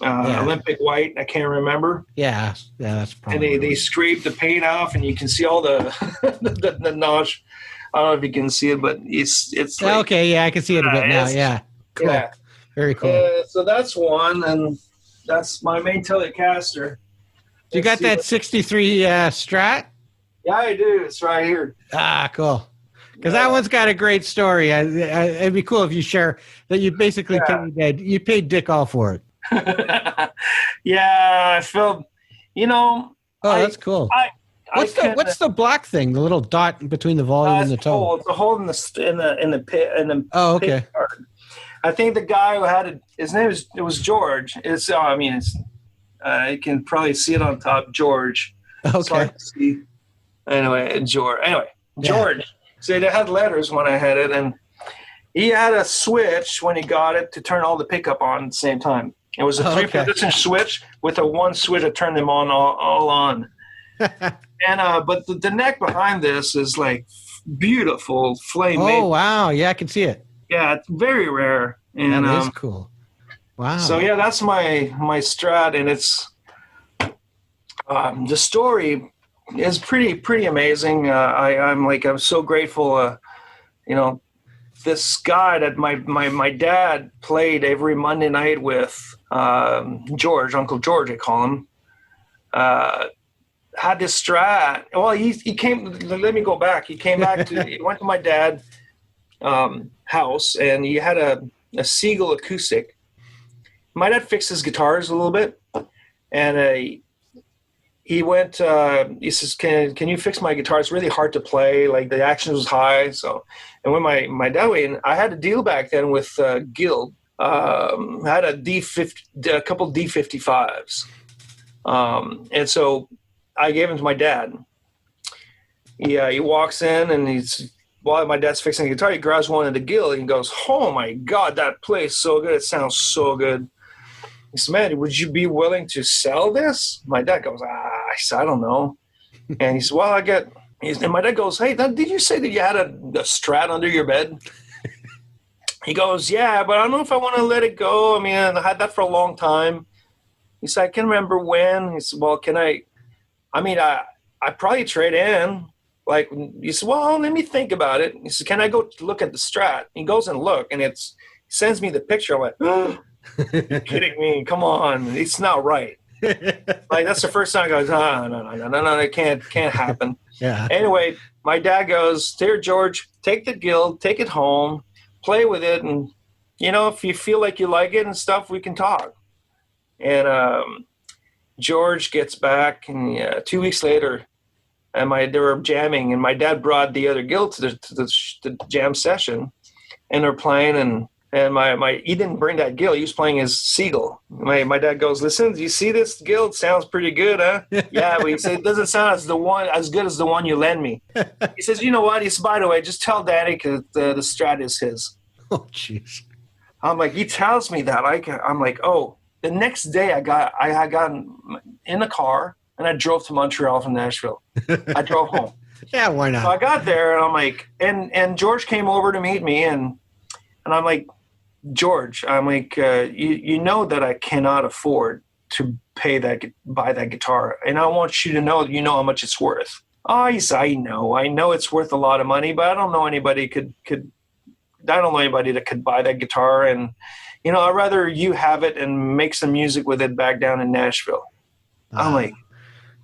Olympic white. I can't remember. Yeah, that's probably. And they scrape the paint off, and you can see all the the notch. I don't know if you can see it, but it's like, okay. Yeah, I can see it a bit now. Yeah, cool. Yeah. Very cool. So that's one, and that's my main Telecaster. You got that 63 Strat? Yeah, I do. It's right here. Ah, cool. Because that one's got a great story. It'd be cool if you share that you basically paid Dick all for it. Yeah, I felt, Oh, that's cool. What's the black thing? The little dot between the volume and the tone. It's a hole in the pit. Oh, okay. Pit part. I think the guy who had it, his name was George. You can probably see it on top, George. Okay. Anyway, George. So they had letters when I had it, and he had a switch when he got it to turn all the pickup on at the same time. It was a 3-position switch with a one switch to turn them on all on. And but the neck behind this is like beautiful flame. Oh wow! Yeah, I can see it. Yeah, it's very rare. And that is cool. Wow. So yeah, that's my Strat, and it's the story is pretty amazing. I'm so grateful. this guy that my dad played every Monday night with, George, Uncle George, I call him, had this Strat. Well, he came, let me go back. He came back he went to my dad's house, and he had a Seagull acoustic. My dad fixed his guitars a little bit, and he went, he says, can you fix my guitar? It's really hard to play. Like, the action was high. So, and when my dad went in, I had a deal back then with Guild. I had a couple D55s. And so I gave him to my dad. He walks in, and while my dad's fixing the guitar, he grabs one of the Guild and he goes, "Oh my God, that plays so good. It sounds so good." He said, "Man, would you be willing to sell this?" My dad goes, I said, "I don't know." And he said, "Well, and my dad goes, "Hey, did you say that you had a Strat under your bed?" He goes, "Yeah, but I don't know if I want to let it go. I mean, I had that for a long time." He said, "I can't remember when." He said, "Well, I'd probably trade in." Like, he said, "Well, let me think about it." He said, "Can I go look at the Strat?" He goes and look, and he sends me the picture. I went, "Oh, you're kidding me. Come on. It's not right." Like, that's the first time I goes, no, it can't happen. Yeah. Anyway, my dad goes, "Dear George, take the Guild, take it home, play with it, and, if you feel like you like it and stuff, we can talk." And George gets back, and 2 weeks later, and they were jamming, and my dad brought the other Guild to the jam session, and they're playing, and he didn't bring that Guild. He was playing his Seagull. My dad goes, "Listen, do you see this Guild? Sounds pretty good, huh?" "Yeah," but he said, "It doesn't sound as good as the one you lend me." He says, "You know what?" He says, "By the way, just tell Danick that the Strat is his." Oh, jeez. I'm like, he tells me that. I'm like, oh. The next day, I got in the car, and I drove to Montreal from Nashville. I drove home. Yeah, why not? So I got there, and I'm like, and George came over to meet me, and I'm like, "George, I'm like, you know that I cannot afford to buy that guitar, and I want you to know that you know how much it's worth." "Oh," he said, I know it's worth a lot of money, but I don't know anybody that could buy that guitar, and I'd rather you have it and make some music with it back down in Nashville." I'm like,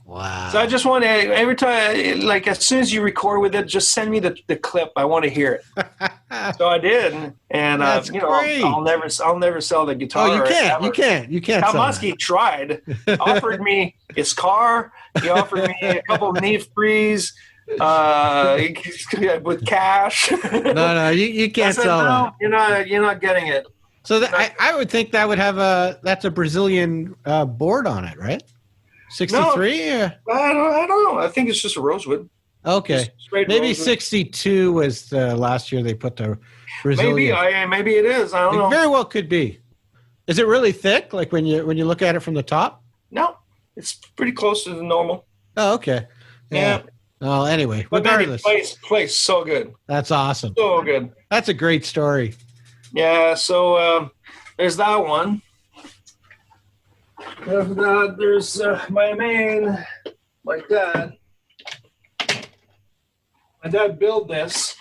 wow. So I just want to, every time, like, as soon as you record with it, just send me the clip. I want to hear it. So I did, and That's great. I'll never sell the guitar. Oh, you can't. Tom Muskie tried, offered me his car. He offered me a couple of knee frees with cash. No, you can't sell that. You're not getting it. So I would think that would have that's a Brazilian board on it, right? 63? No, I don't know. I think it's just a rosewood. Okay. Maybe rosewood. 62 was the last year they put the Brazilian. Maybe it is. I don't know. It very well could be. Is it really thick? Like when you look at it from the top? No, it's pretty close to the normal. Oh, okay. Yeah. Well, anyway, but regardless. Then it plays so good. That's awesome. So good. That's a great story. Yeah, so there's that one. There's my dad. My dad built this.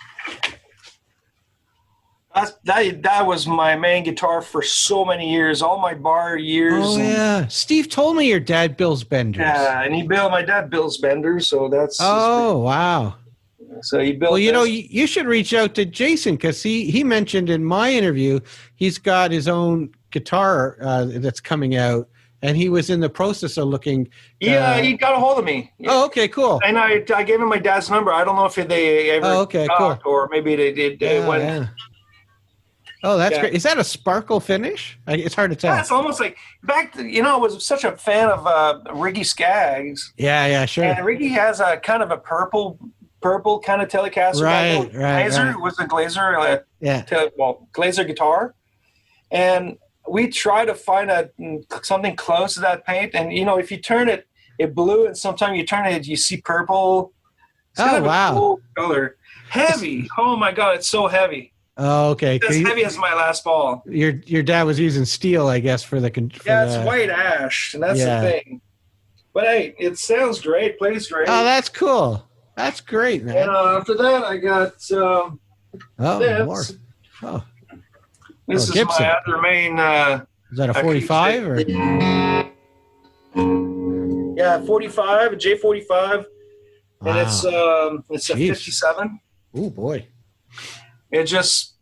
That was my main guitar for so many years, all my bar years. Oh, yeah. Steve told me your dad builds benders. Yeah, and my dad builds benders, so that's... Oh, wow. So he built. Well, you should reach out to Jason, because he mentioned in my interview he's got his own guitar that's coming out, and he was in the process of looking. Yeah, he got a hold of me. Oh, okay, cool. And I gave him my dad's number. I don't know if they ever. Oh, okay, talked, cool. Or maybe they did. Yeah. Oh, that's great. Is that a sparkle finish? It's hard to tell. Yeah, it's almost like I was such a fan of Riggy Skaggs. Yeah, sure. And Riggy has a kind of a purple kind of Telecaster. Right. Glazer was a Glazer. Glazer guitar, and we try to find something close to that paint. And if you turn it, it blue, and sometimes you turn it, you see purple. It's kind of a cool color. Heavy. Oh my God, it's so heavy. Oh, okay. It's as heavy as my last ball. Your dad was using steel, I guess, for the. It's white ash, and that's the thing. But hey, it sounds great. Plays great. Oh, that's cool. That's great, man. And after that, I got more. Oh, This is Gibson. my other main. Is that a 45 or? Yeah, 45, a J45, and it's a Jeez. 57. Oh boy! It's just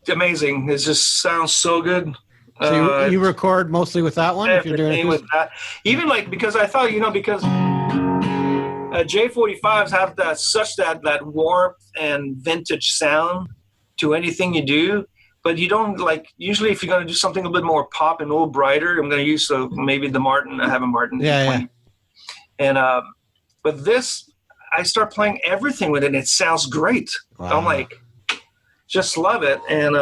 amazing. It just sounds so good. So you record mostly with that one if you're doing Everything with that. Even like because I thought because J45s have that warmth and vintage sound to anything you do. But you don't usually if you're going to do something a bit more pop and a little brighter, I'm going to use maybe the Martin. I have a Martin. Yeah. And but this, I start playing everything with it, and it sounds great. Wow. I'm like, just love it. And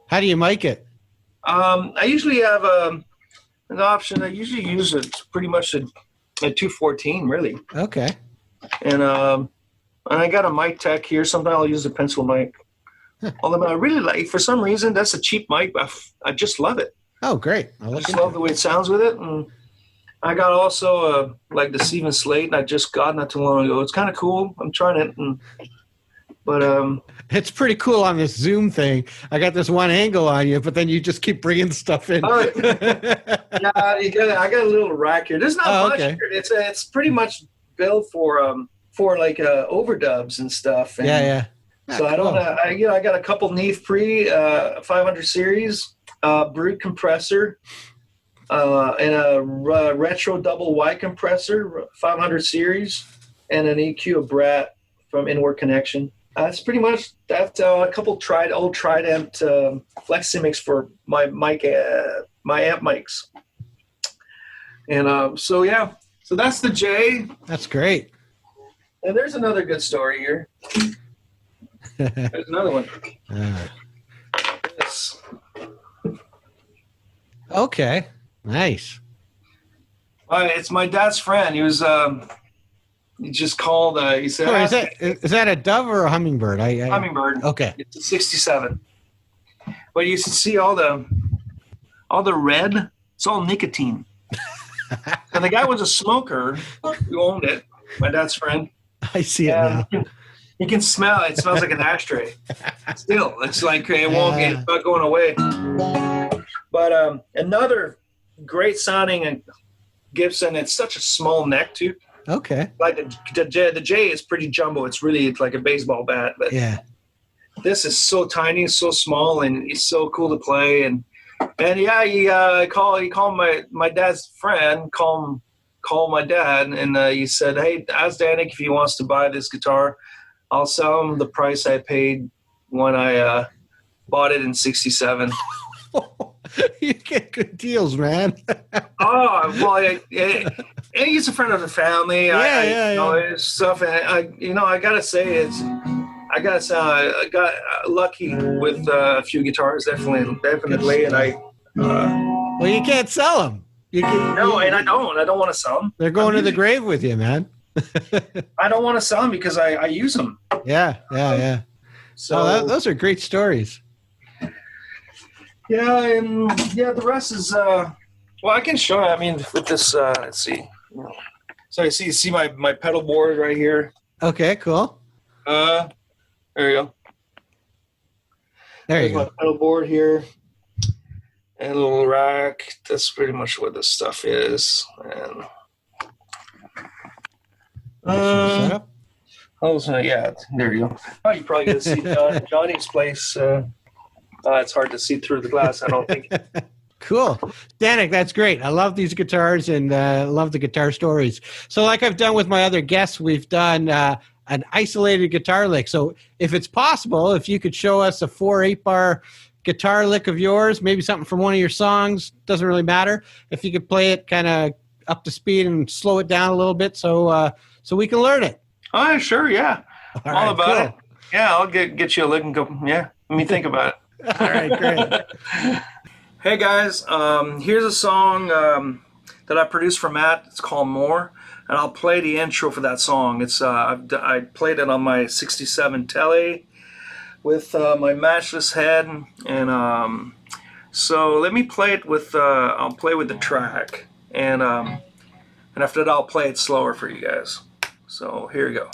how do you mic it? I usually have an option. I usually use it pretty much at 214, really. Okay. And I got a mic tech here. Sometimes I'll use a pencil mic. Although I really like, for some reason, that's a cheap mic. I just love it. Oh, great! I just love the way it sounds with it. And I got also like the Steven Slate, and I just got not too long ago. It's kind of cool. I'm trying it, but it's pretty cool on this Zoom thing. I got this one angle on you, but then you just keep bringing stuff in. Yeah, I got a little rack here. There's not much here. It's pretty much built for like overdubs and stuff. And yeah. So I don't know. I got a couple Neve Pre 500 series, Brute compressor, and a retro double Y compressor 500 series, and an EQ of Brat from Inward Connection. That's pretty much that. A couple old Trident Fleximics for my mic, my amp mics, and so that's the J. That's great. And there's another good story here. There's another one. Yes. Okay. Nice. It's my dad's friend. He was. He just called. He said, Sorry, is that a dove or a hummingbird? Hummingbird. Okay. It's a 67. But you see all the red. It's all nicotine. And the guy was a smoker who owned it. My dad's friend. I see it now. You can smell it. It smells like an ashtray. Still, it's like it's not going away. But another great sounding Gibson. It's such a small neck too. Okay. Like the J is pretty jumbo. It's like a baseball bat. But yeah, this is so tiny, so small, and it's so cool to play. And yeah, he called my dad's friend. Called my dad, and he said, "Hey, ask Danick if he wants to buy this guitar. I'll sell him the price I paid when I bought it in '67." You get good deals, man. Oh well, he's a friend of the family. Yeah. Stuff, and I gotta say I got lucky with a few guitars, definitely, and well, you can't sell them. And I don't want to sell them. They're going to the grave with you, man. I don't want to sell them because I use them. Yeah. So those are great stories. Yeah, and the rest is well, I can show you. I mean, with this, let's see. So you see my pedal board right here. Okay, cool. There you go. There's my pedal board here. And a little rack. That's pretty much what this stuff is. And there you go. Oh, you probably get to see Johnny's place. It's hard to see through the glass, I don't think. Cool. Danick, that's great. I love these guitars and love the guitar stories. So like I've done with my other guests, we've done an isolated guitar lick. So if it's possible, if you could show us a 4/8 bar guitar lick of yours, maybe something from one of your songs, doesn't really matter. If you could play it kind of up to speed and slow it down a little bit so we can learn it. Oh, sure, yeah. All about cool. it. Yeah, I'll get you a lick and go, let me think about it. All right, great. Hey, guys, here's a song that I produced for Matt. It's called More, and I'll play the intro for that song. It's I played it on my 67 Tele with my matchless head, and so let me play it with I'll play with the track, and after that I'll play it slower for you guys. So here we go.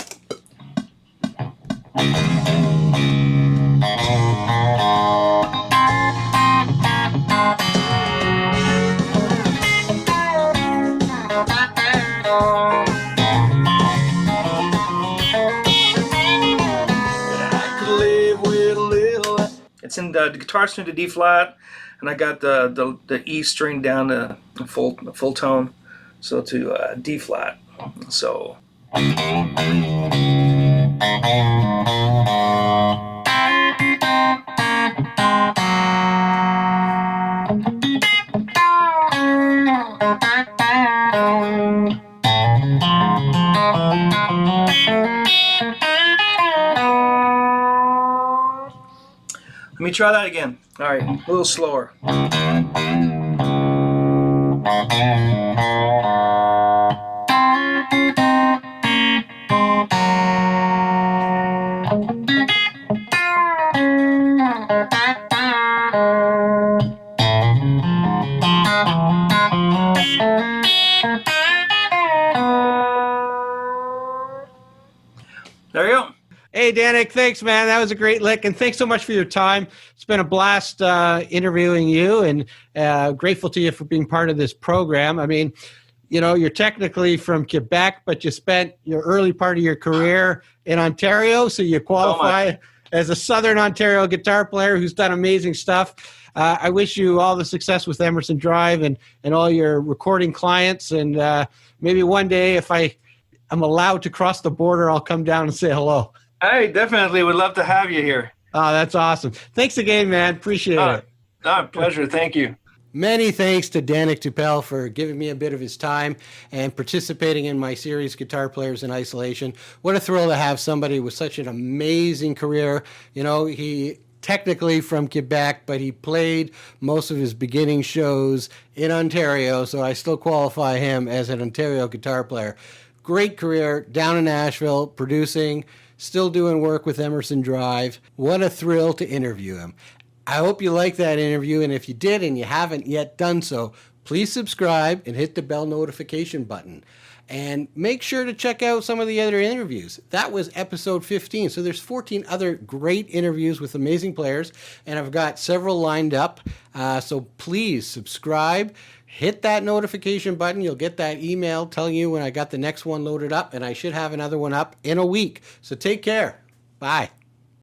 It's in the guitar string to D flat, and I got the E string down to a full tone, so to D flat. So. Let me try that again. All right, a little slower. There you go. Hey, Danick, thanks, man. That was a great lick, and thanks so much for your time. It's been a blast interviewing you, and grateful to you for being part of this program. I mean, you know, you're technically from Quebec, but you spent your early part of your career in Ontario, so you qualify as a Southern Ontario guitar player who's done amazing stuff. I wish you all the success with Emerson Drive and all your recording clients, and maybe one day if I'm allowed to cross the border, I'll come down and say hello. I definitely would love to have you here. Oh, that's awesome. Thanks again, man. Appreciate it. Pleasure. Thank you. Many thanks to Danick Dupelle for giving me a bit of his time and participating in my series, Guitar Players in Isolation. What a thrill to have somebody with such an amazing career. You know, he technically from Quebec, but he played most of his beginning shows in Ontario, so I still qualify him as an Ontario guitar player. Great career down in Nashville, producing, still doing work with Emerson Drive. What a thrill to interview him. I hope you liked that interview, and if you did and you haven't yet done so, please subscribe and hit the bell notification button. And make sure to check out some of the other interviews. That was episode 15, so there's 14 other great interviews with amazing players, and I've got several lined up. So please subscribe. Hit that notification button. You'll get that email telling you when I got the next one loaded up, and I should have another one up in a week. So take care. Bye.